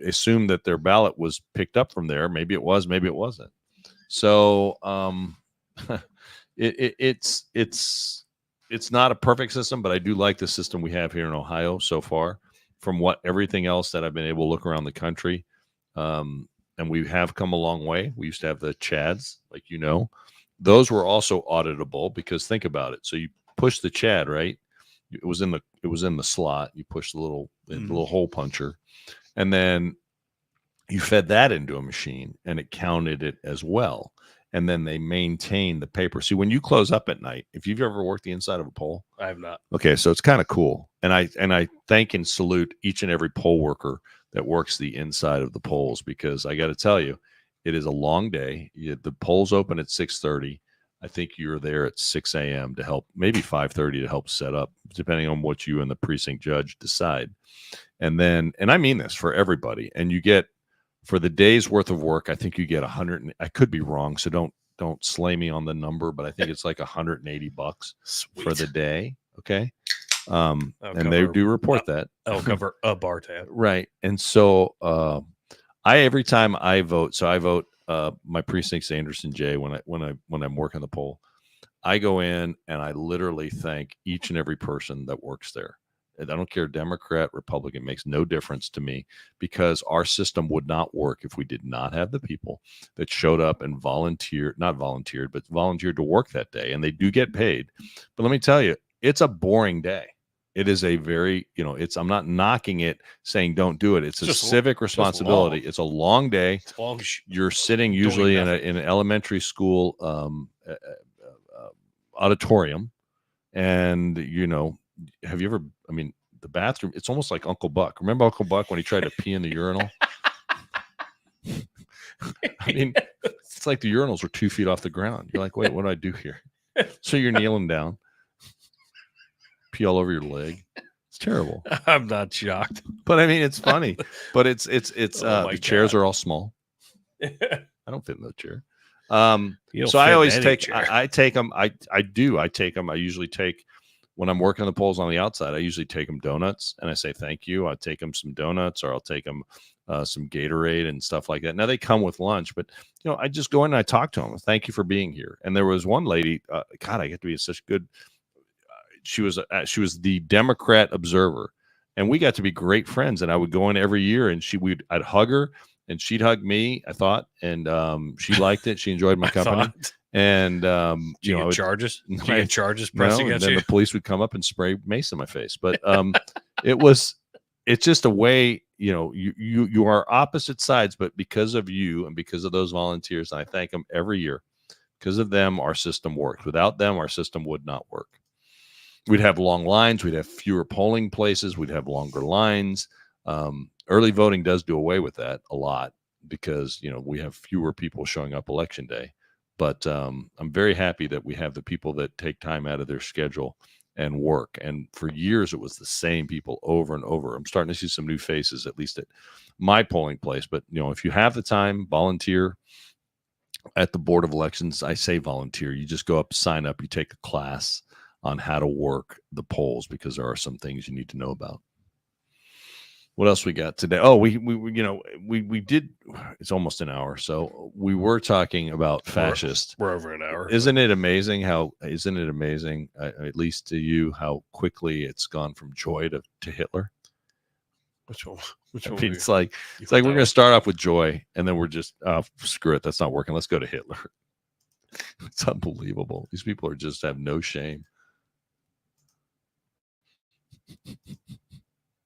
assumed that their ballot was picked up from there, maybe it was, maybe it wasn't. So it's not a perfect system, but I do like the system we have here in Ohio so far. From everything else that I've been able to look around the country, and we have come a long way. We used to have the Chads, like those were also auditable, because think about it. So you push the Chad, right? It was in the slot. You push the little hole puncher, and then you fed that into a machine, and it counted it as well. And then they maintain the paper. See, when you close up at night, if you've ever worked the inside of a poll, I have not. Okay, so it's kind of cool, and I thank and salute each and every poll worker that works the inside of the polls, because I got to tell you, it is a long day. The polls open at 6:30. I think you're there at 6 a.m. to help, maybe 5:30 to help set up, depending on what you and the precinct judge decide. And I mean this for everybody, and you get, for the day's worth of work, I think you get 100. I could be wrong, so don't slay me on the number, but I think it's like $180 for the day. Okay. And they do report that. I'll cover a bar tab. Right. And so every time I vote, so I vote my precinct's Anderson J when I'm working the poll, I go in and I literally thank each and every person that works there. I don't care, Democrat, Republican, makes no difference to me, because our system would not work if we did not have the people that showed up and volunteered to work that day. And they do get paid. But let me tell you, it's a boring day. It is a very, I'm not knocking it, saying don't do it. It's a civic responsibility. It's a long day. You're sitting usually in an elementary school auditorium, and have you ever? I mean, the bathroom. It's almost like Uncle Buck. Remember Uncle Buck when he tried to pee in the urinal? I mean, it's like the urinals were 2 feet off the ground. You're like, wait, what do I do here? So you're kneeling down, pee all over your leg. It's terrible. I'm not shocked, but I mean, it's funny. But it's the chairs are all small. I don't fit in the chair. So I always take. I take them. I do. I take them. I usually take when I'm working the poles on the outside. I usually take them donuts, and I say thank you. I take them some donuts, or I'll take them some Gatorade and stuff like that. Now they come with lunch, but I just go in and I talk to them. Thank you for being here. And there was one lady. God, I get to be such good. She was the Democrat observer, and we got to be great friends. And I would go in every year, and I'd hug her, and she'd hug me. I thought, and she liked it. She enjoyed my company. And charges. Did you get charges pressed against you? Then the police would come up and spray mace in my face. But it's just a way. You are opposite sides, but because of you and because of those volunteers, and I thank them every year. Because of them, our system worked. Without them, our system would not work. We'd have long lines. We'd have fewer polling places. We'd have longer lines. Early voting does do away with that a lot because, we have fewer people showing up election day. But I'm very happy that we have the people that take time out of their schedule and work. And for years, it was the same people over and over. I'm starting to see some new faces, at least at my polling place. But, if you have the time, volunteer at the Board of Elections. I say volunteer. You just go up, sign up, you take a class on how to work the polls because there are some things you need to know about. What else we got today? Oh, we did. It's almost an hour, so we were talking about fascist. We're over an hour. Isn't it amazing? At least to you, how quickly it's gone from joy to Hitler? Which one? It's like we're going to start off with joy, and then we're just screw it. That's not working. Let's go to Hitler. It's unbelievable. These people just have no shame.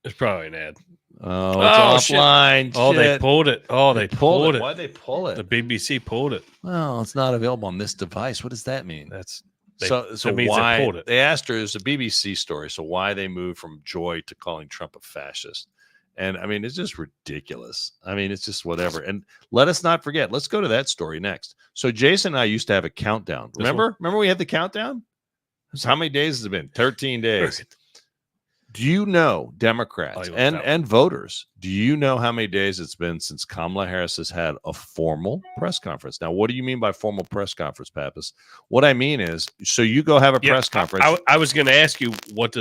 It's probably an ad. Oh, it's offline. Shit. Oh, they pulled it. Oh, they pulled it. Why'd they pull it? The BBC pulled it. Well, it's not available on this device. What does that mean? So that means why they pulled it. They asked her, it's a BBC story, so why they moved from joy to calling Trump a fascist. And I mean, it's just ridiculous. I mean, it's just whatever. And let us not forget, let's go to that story next. So Jason and I used to have a countdown. Remember we had the countdown? How many days has it been? 13 days. Do you know, Democrats and voters, do you know how many days it's been since Kamala Harris has had a formal press conference? Now, what do you mean by formal press conference, Pappas? What I mean is, so you go have a press conference. I was going to ask you, what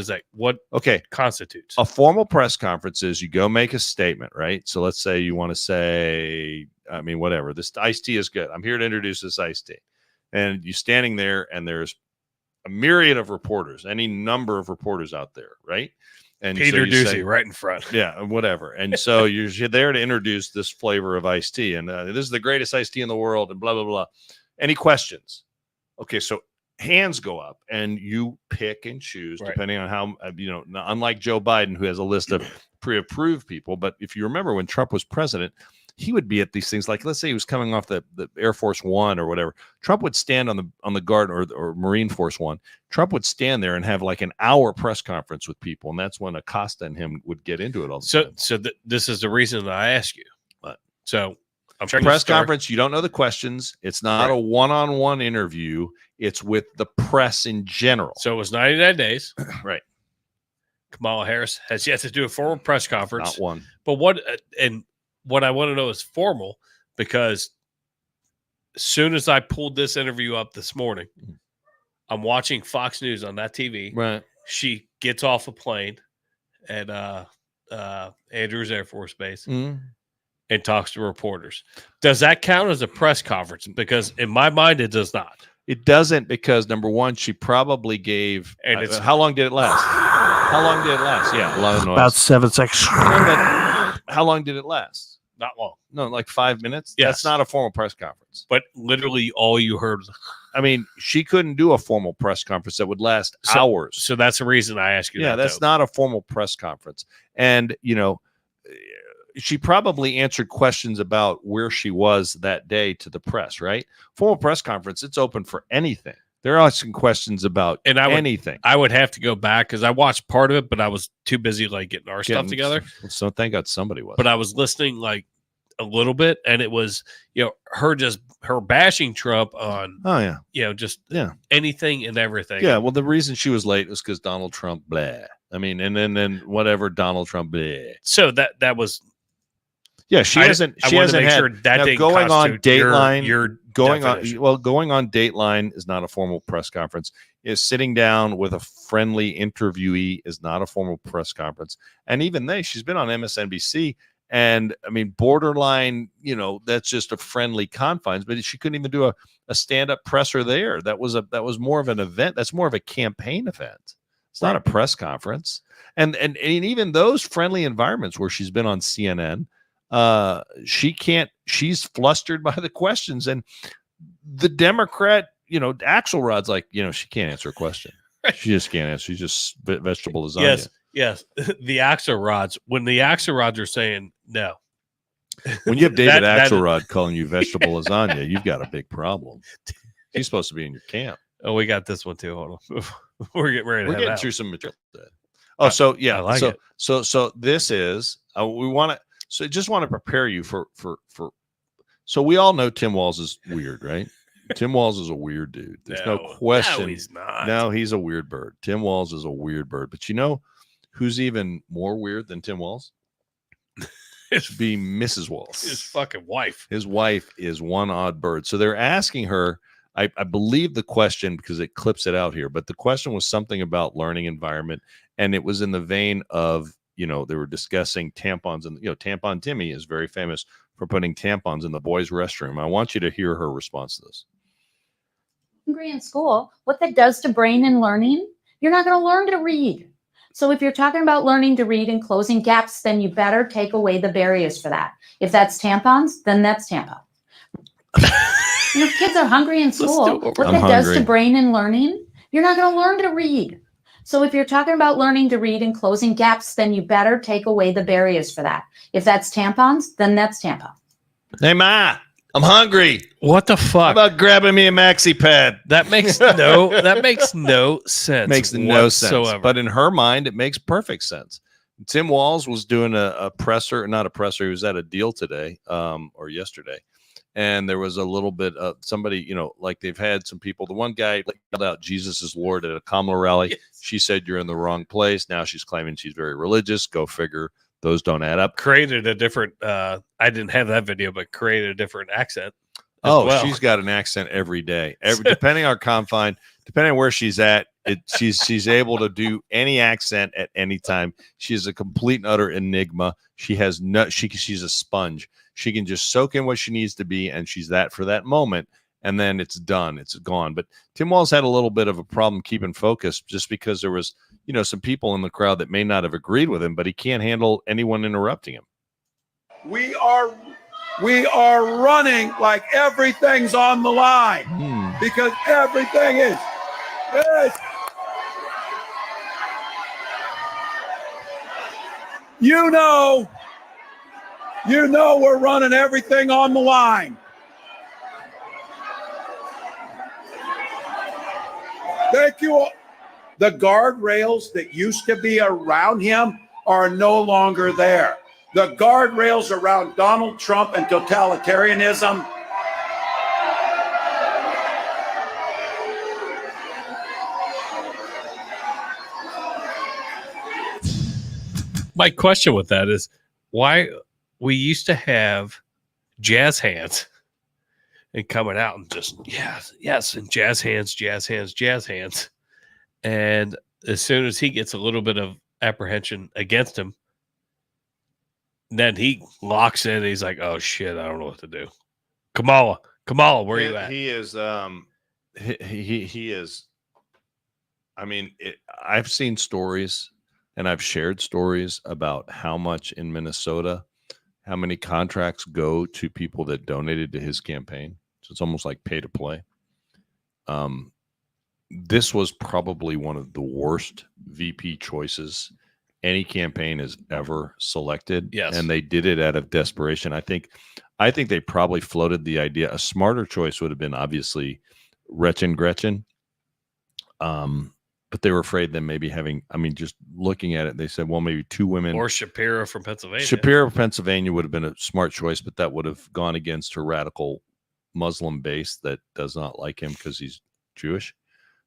constitutes? A formal press conference is you go make a statement, right? So let's say you want to say, I mean, whatever, this iced tea is good. I'm here to introduce this iced tea. And you're standing there and there's a myriad of reporters, any number of reporters out there, right? And Peter Ducey right in front. Yeah, whatever. And so you're there to introduce this flavor of iced tea. And this is the greatest iced tea in the world and blah, blah, blah. Any questions? Okay, so hands go up and you pick and choose depending on how, unlike Joe Biden, who has a list of pre-approved people. But if you remember when Trump was president, he would be at these things like, let's say he was coming off the Air Force One or whatever. Trump would stand on the guard or Marine Force One. Trump would stand there and have like an hour press conference with people, and that's when Acosta and him would get into it all the time. So this is the reason that I ask you. So I'm trying press conference. You don't know the questions. It's not a one-on-one interview. It's with the press in general. So it was 99 days. Right. Kamala Harris has yet to do a formal press conference. Not one. But what I want to know is formal, because as soon as I pulled this interview up this morning, I'm watching Fox News on that TV. Right. She gets off a plane at Andrews Air Force Base and talks to reporters. Does that count as a press conference? Because in my mind, it does not. It doesn't, because number one, she probably gave. And it's how long did it last? How long did it last? Yeah, a lot of noise. About 7 seconds. How long did it last? Not long. No, like 5 minutes. Yes. That's not a formal press conference. But literally all you heard was, I mean, she couldn't do a formal press conference that would last hours. So that's the reason I ask you that. Yeah, that's not a formal press conference. And, you know, she probably answered questions about where she was that day to the press, right? Formal press conference, it's open for anything. They're asking questions about anything. I would have to go back because I watched part of it, but I was too busy like getting our stuff together. So thank God somebody was. But I was listening like a little bit, and it was, you know, her bashing Trump on, you know, just anything and everything. Yeah, well, the reason she was late was because Donald Trump, blah. I mean, and then whatever Donald Trump, blah. So that was. Yeah, she hasn't had going on Dateline. Going on Dateline is not a formal press conference. Is sitting down with a friendly interviewee is not a formal press conference. And even she's been on MSNBC, and I mean, borderline. You know, that's just a friendly confines. But she couldn't even do a stand-up presser there. That was more of an event. That's more of a campaign event. It's not a press conference. And even those friendly environments where she's been on CNN. She's flustered by the questions, and the Democrat, you know, Axelrod's like, you know, she can't answer a question. She just can't answer. She's just vegetable lasagna. Yes. The Axelrods, when the Axelrods are saying no. When you have David Axelrod calling you vegetable lasagna, you've got a big problem. He's supposed to be in your camp. Oh, we got this one too. Hold on. We're getting ready to getting through some material today. Oh, so yeah. I like it. So this is we want to. So I just want to prepare you for. So we all know Tim Walz is weird, right? Tim Walz is a weird dude. There's no question. No, he's not. No, he's a weird bird. Tim Walz is a weird bird. But you know who's even more weird than Tim Walz? It'd be Mrs. Walz. His fucking wife. His wife is one odd bird. So they're asking her, I believe the question, because it clips it out here, but the question was something about learning environment. And it was in the vein of, you know, they were discussing tampons, and, you know, Tampon Timmy is very famous for putting tampons in the boys' restroom. I want you to hear her response to this. Hungry in school, what that does to brain and learning, you're not going to learn to read. So if you're talking about learning to read and closing gaps, then you better take away the barriers for that. If that's tampons, then that's tampon. You know, kids are hungry in school. What that does to brain and learning, you're not going to learn to read. So if you're talking about learning to read and closing gaps, then you better take away the barriers for that. If that's tampons, then that's tampon. Hey, Ma, I'm hungry. What the fuck? How about grabbing me a maxi pad? That makes no sense. Makes no sense. But in her mind, it makes perfect sense. Tim Walz was doing a presser, not a presser. He was at a deal today or yesterday. And there was a little bit of somebody, you know, like they've had some people. The one guy yelled out, "Jesus is Lord" at a Kamala rally. Yes. She said, "You're in the wrong place." Now she's claiming she's very religious. Go figure. Those don't add up. Created a different, I didn't have that video, but created a different accent. She's got an accent every day. Depending on confine, depending on where she's at, she's able to do any accent at any time. She's a complete and utter enigma. She's a sponge. She can just soak in what she needs to be, and she's that for that moment, and then it's done. It's gone. But Tim Walz had a little bit of a problem keeping focus just because there was, you know, some people in the crowd that may not have agreed with him, but he can't handle anyone interrupting him. We are running like everything's on the line because everything is. You know we're running everything on the line. Thank you all. The guardrails that used to be around him are no longer there. The guardrails around Donald Trump and totalitarianism. My question with that is why we used to have jazz hands and coming out and just, yes, and jazz hands. And as soon as he gets a little bit of apprehension against him, then he locks in and he's like, oh shit, I don't know what to do. Kamala, where are you at? He is, he is, I mean, I've seen stories and I've shared stories about how much in Minnesota, how many contracts go to people that donated to his campaign. So it's almost like pay to play. This was probably one of the worst VP choices any campaign has ever selected. Yes. And they did it out of desperation. I think they probably floated the idea. A smarter choice would have been obviously Gretchen. But they were afraid that maybe just looking at it, they said, well, maybe 2 women. Or Shapiro from Pennsylvania. Shapiro from Pennsylvania would have been a smart choice, but that would have gone against her radical Muslim base that does not like him because he's Jewish.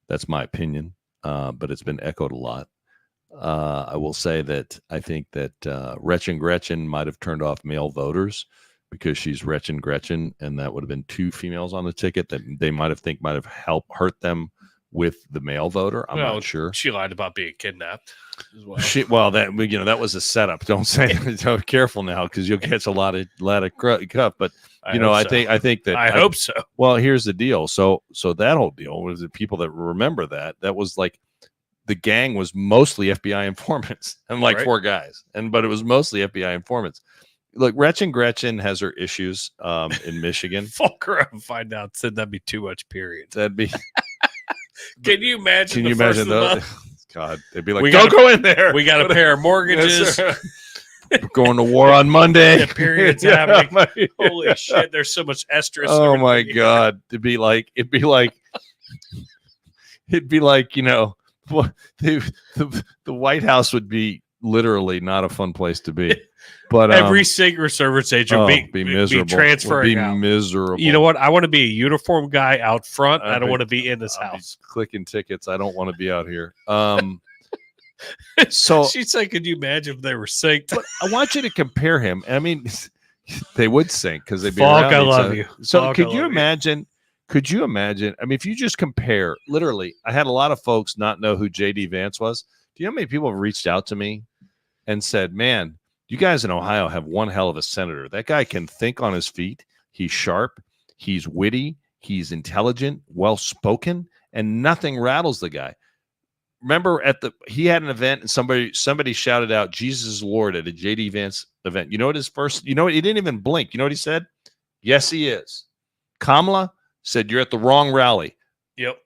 That's my opinion, but it's been echoed a lot. I will say that I think that Gretchen might have turned off male voters because she's Gretchen, and that would have been 2 females on the ticket that they might have helped hurt them with the male voter. I'm not sure. She lied about being kidnapped as well. That was a setup. Don't say that. Careful now, because you'll catch a lot of cuff. But I think that I hope so. Well, here's the deal. So that whole deal was the people that remember that was like the gang was mostly FBI informants and like 4 guys, but it was mostly FBI informants. Look, Gretchen has her issues in Michigan. Fuck her up and find out. Said that'd be too much. Period. That'd be. Can you imagine? Those? God, they'd be like, don't go in there. We got to pay our mortgages. We're going to war on Monday. The period's happening. Holy shit! There's so much estrus. Oh my God! It'd be like the White House would be literally not a fun place to be. But every Secret Service agent be miserable. Transferring out. Miserable. You know what? I want to be a uniform guy out front. I don't want to be in this house clicking tickets. I don't want to be out here. So she said, "Could you imagine if they were synced?" But I want you to compare him. I mean, they would sync because they'd be Falk, around I each love other. you. So Falk, could you imagine? Could you imagine? I mean, if you just compare, literally, I had a lot of folks not know who J.D. Vance was. Do you know how many people have reached out to me and said, "Man, you guys in Ohio have one hell of a senator. That guy can think on his feet. He's sharp. He's witty. He's intelligent, well-spoken, and nothing rattles the guy." Remember he had an event and somebody shouted out Jesus is Lord at a JD Vance event. You know what he didn't even blink. You know what he said? Yes, he is. Kamala said, you're at the wrong rally. Yep.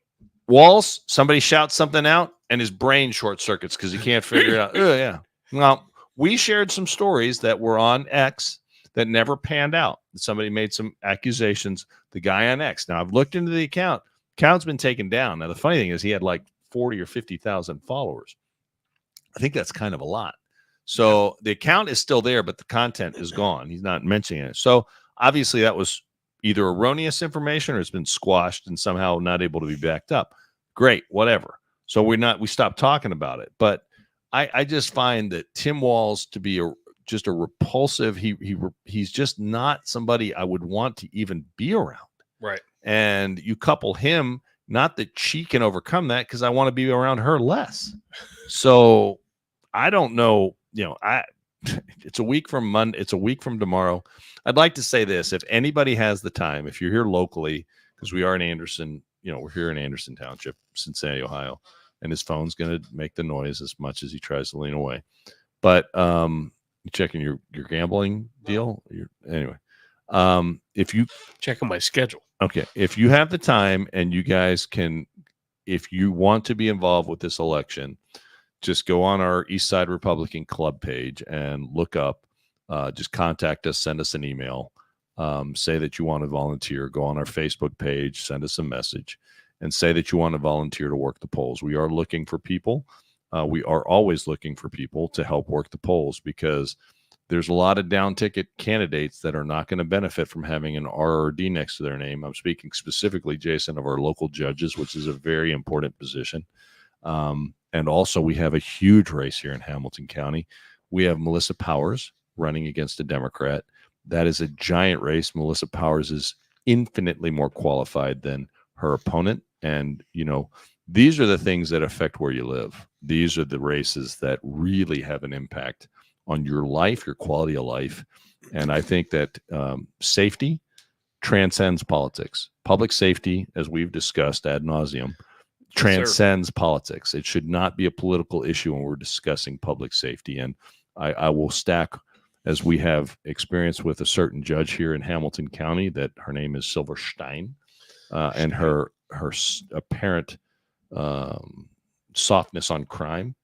Walls, somebody shouts something out and his brain short circuits because he can't figure it out. Oh, yeah. Now, we shared some stories that were on X that never panned out. Somebody made some accusations. The guy on X. Now, I've looked into the account. Account's been taken down. Now, the funny thing is he had like 40 or 50,000 followers. I think that's kind of a lot. So the account is still there, but the content is gone. He's not mentioning it. So obviously that was either erroneous information or it's been squashed and somehow not able to be backed up. Great, whatever. So we stopped talking about it. But I just find that Tim Walz to be just a repulsive. He's just not somebody I would want to even be around. Right. And you couple him. Not that she can overcome that because I want to be around her less. So I don't know. It's a week from Monday. It's a week from tomorrow. I'd like to say this. If anybody has the time, if you're here locally, because we are in Anderson, we're here in Anderson Township, Cincinnati, Ohio, and his phone's going to make the noise as much as he tries to lean away. But you checking your gambling deal? Anyway, if you checking my schedule. Okay, if you have the time and you guys can, if you want to be involved with this election, just go on our East Side Republican Club page and look up, just contact us, send us an email, say that you want to volunteer, go on our Facebook page, send us a message, and say that you want to volunteer to work the polls. We are looking for people. We are always looking for people to help work the polls because there's a lot of down ticket candidates that are not going to benefit from having an R or D next to their name. I'm speaking specifically, Jason, of our local judges, which is a very important position. And also we have a huge race here in Hamilton County. We have Melissa Powers running against a Democrat. That is a giant race. Melissa Powers is infinitely more qualified than her opponent. And, these are the things that affect where you live. These are the races that really have an impact on your life, your quality of life. And I think that safety transcends politics. Public safety, as we've discussed ad nauseum, transcends politics. It should not be a political issue when we're discussing public safety. And I will stack as we have experience with a certain judge here in Hamilton County that her name is Silverstein, and her apparent softness on crime,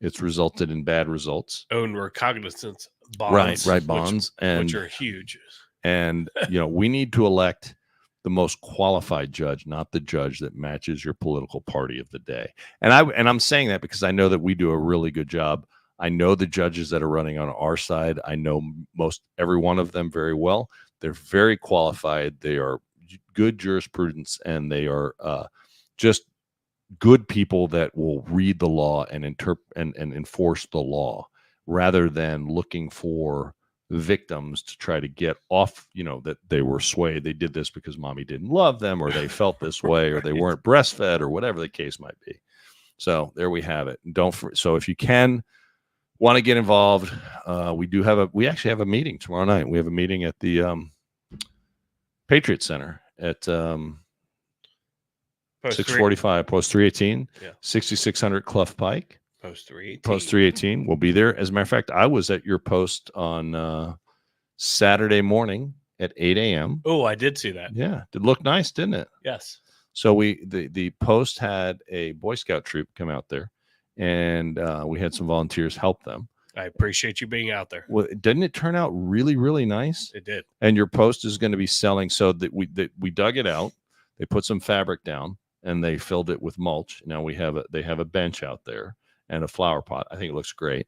it's resulted in bad results. Own recognizance bonds. Right, bonds, which are huge. And we need to elect the most qualified judge, not the judge that matches your political party of the day. And I'm saying that because I know that we do a really good job. I know the judges that are running on our side. I know every one of them very well. They're very qualified. They are good jurisprudence, and they are just good people that will read the law and and enforce the law, rather than looking for victims to try to get off, that they were swayed. They did this because mommy didn't love them, or they felt this way, or they weren't breastfed, or whatever the case might be. So there we have it. So if you want to get involved, we actually have a meeting tomorrow night. We have a meeting at the Patriot Center at 645 Post 318, 6600 Clough Pike. Post 318. Post 318. We'll be there. As a matter of fact, I was at your post on Saturday morning at 8 a.m. Oh, I did see that. Yeah. It looked nice, didn't it? Yes. So the post had a Boy Scout troop come out there, and we had some volunteers help them. I appreciate you being out there. Well, didn't it turn out really, really nice? It did. And your post is going to be selling. So that we dug it out. They put some fabric down, and they filled it with mulch. Now they have a bench out there and a flower pot. I think it looks great,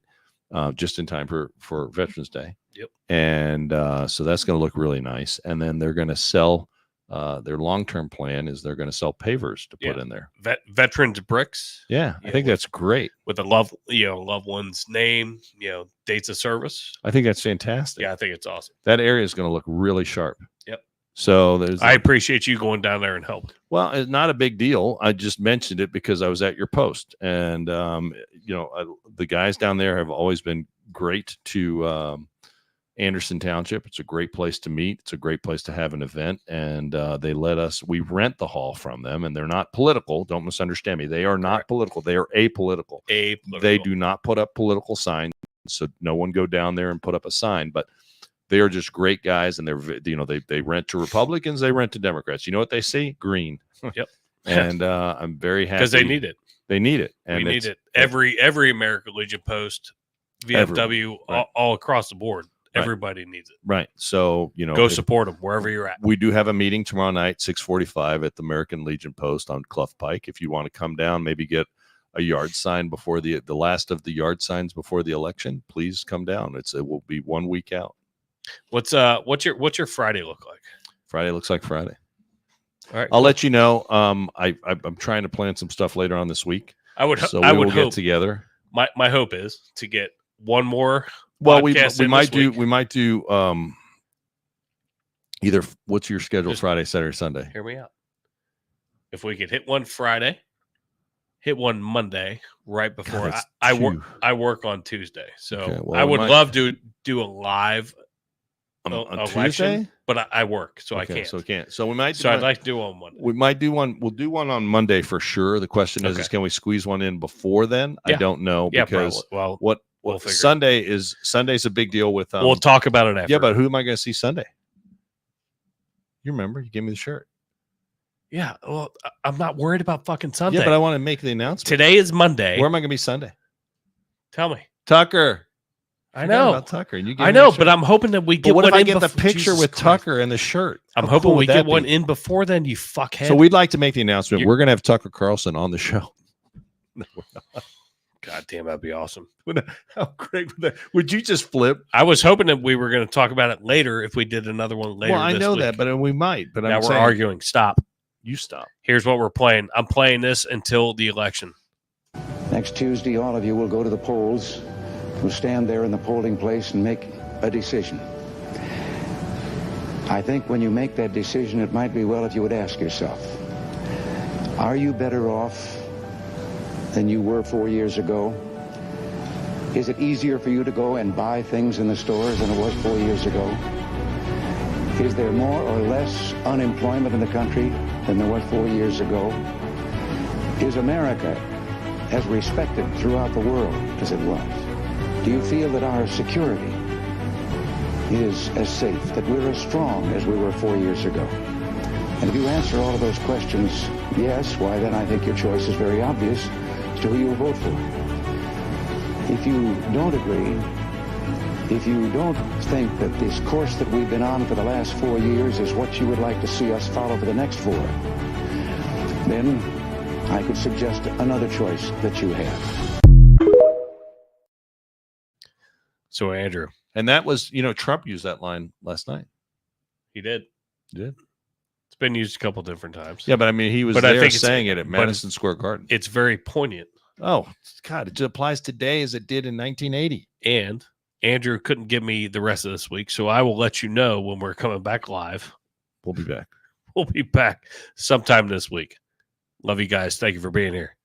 just in time for Veterans Day. Yep. And so that's going to look really nice. And then they're going to sell. Their long-term plan is they're going to sell pavers to put in there. Veterans bricks. Yeah, I think that's great. With the loved one's name, dates of service. I think that's fantastic. Yeah, I think it's awesome. That area is going to look really sharp. Yep. So I appreciate you going down there and helping. Well, it's not a big deal. I just mentioned it because I was at your post, and the guys down there have always been great to Anderson Township. It's a great place to meet. It's a great place to have an event, and they let us. We rent the hall from them, and they're not political. Don't misunderstand me. They are not political. They are apolitical. They do not put up political signs, so no one go down there and put up a sign. But they are just great guys, and they rent to Republicans, they rent to Democrats. You know what they see? Green. Yep. And I'm very happy because they need it. They need it, and we need it. Every American Legion post, VFW, all across the board. Everybody needs it. Right. So, go support them wherever you're at. We do have a meeting tomorrow night, 6:45 at the American Legion post on Clough Pike. If you want to come down, maybe get a yard sign before the last of the yard signs before the election, please come down. It will be 1 week out. What's your Friday look like? Friday looks like Friday. All right. I'll let you know. I'm trying to plan some stuff later on this week. We will get together. My hope is to get one more. Well, we might do either. What's your schedule? Friday, Saturday, Sunday? Hear me out. If we could hit one Friday, hit one Monday right before I work on Tuesday, so okay, I would love to do a live on Tuesday, but I work, so okay, I can't. So we might. So I'd like to do one Monday. We might do one. We'll do one on Monday for sure. The question is can we squeeze one in before then? Yeah. I don't know because we'll Sunday's a big deal with. We'll talk about it after. Yeah, but who am I going to see Sunday? You remember? You gave me the shirt. Yeah, well, I'm not worried about fucking Sunday. Yeah, but I want to make the announcement. Today is Monday. Where am I going to be Sunday? Tell me, Tucker. I know about Tucker, and you. I know, but I'm hoping that we get. What one if I get the picture with Tucker and the shirt? I'm hoping we get one in before then. You fuckhead. So we'd like to make the announcement. We're going to have Tucker Carlson on the show. No, we're not. God damn, that'd be awesome. How great would that? Would you just flip? I was hoping that we were going to talk about it later if we did another one later. Well, I know that, but we might. But now we're arguing. Stop. You stop. Here's what we're playing. I'm playing this until the election. Next Tuesday, all of you will go to the polls. Will stand there in the polling place and make a decision. I think when you make that decision, it might be well if you would ask yourself, are you better off than you were 4 years ago? Is it easier for you to go and buy things in the stores than it was 4 years ago? Is there more or less unemployment in the country than there was 4 years ago? Is America as respected throughout the world as it was? Do you feel that our security is as safe, that we're as strong as we were 4 years ago? And if you answer all of those questions, yes, why then I think your choice is very obvious as to who you will vote for. If you don't agree, if you don't think that this course that we've been on for the last 4 years is what you would like to see us follow for the next 4, then I could suggest another choice that you have. So, Andrew. And that was, Trump used that line last night. He did. He did. It's been used a couple different times. Yeah, but I mean, he was there saying it at Madison Square Garden. It's very poignant. Oh, God, it applies today as it did in 1980. And Andrew couldn't give me the rest of this week, so I will let you know when we're coming back live. We'll be back. We'll be back sometime this week. Love you guys. Thank you for being here.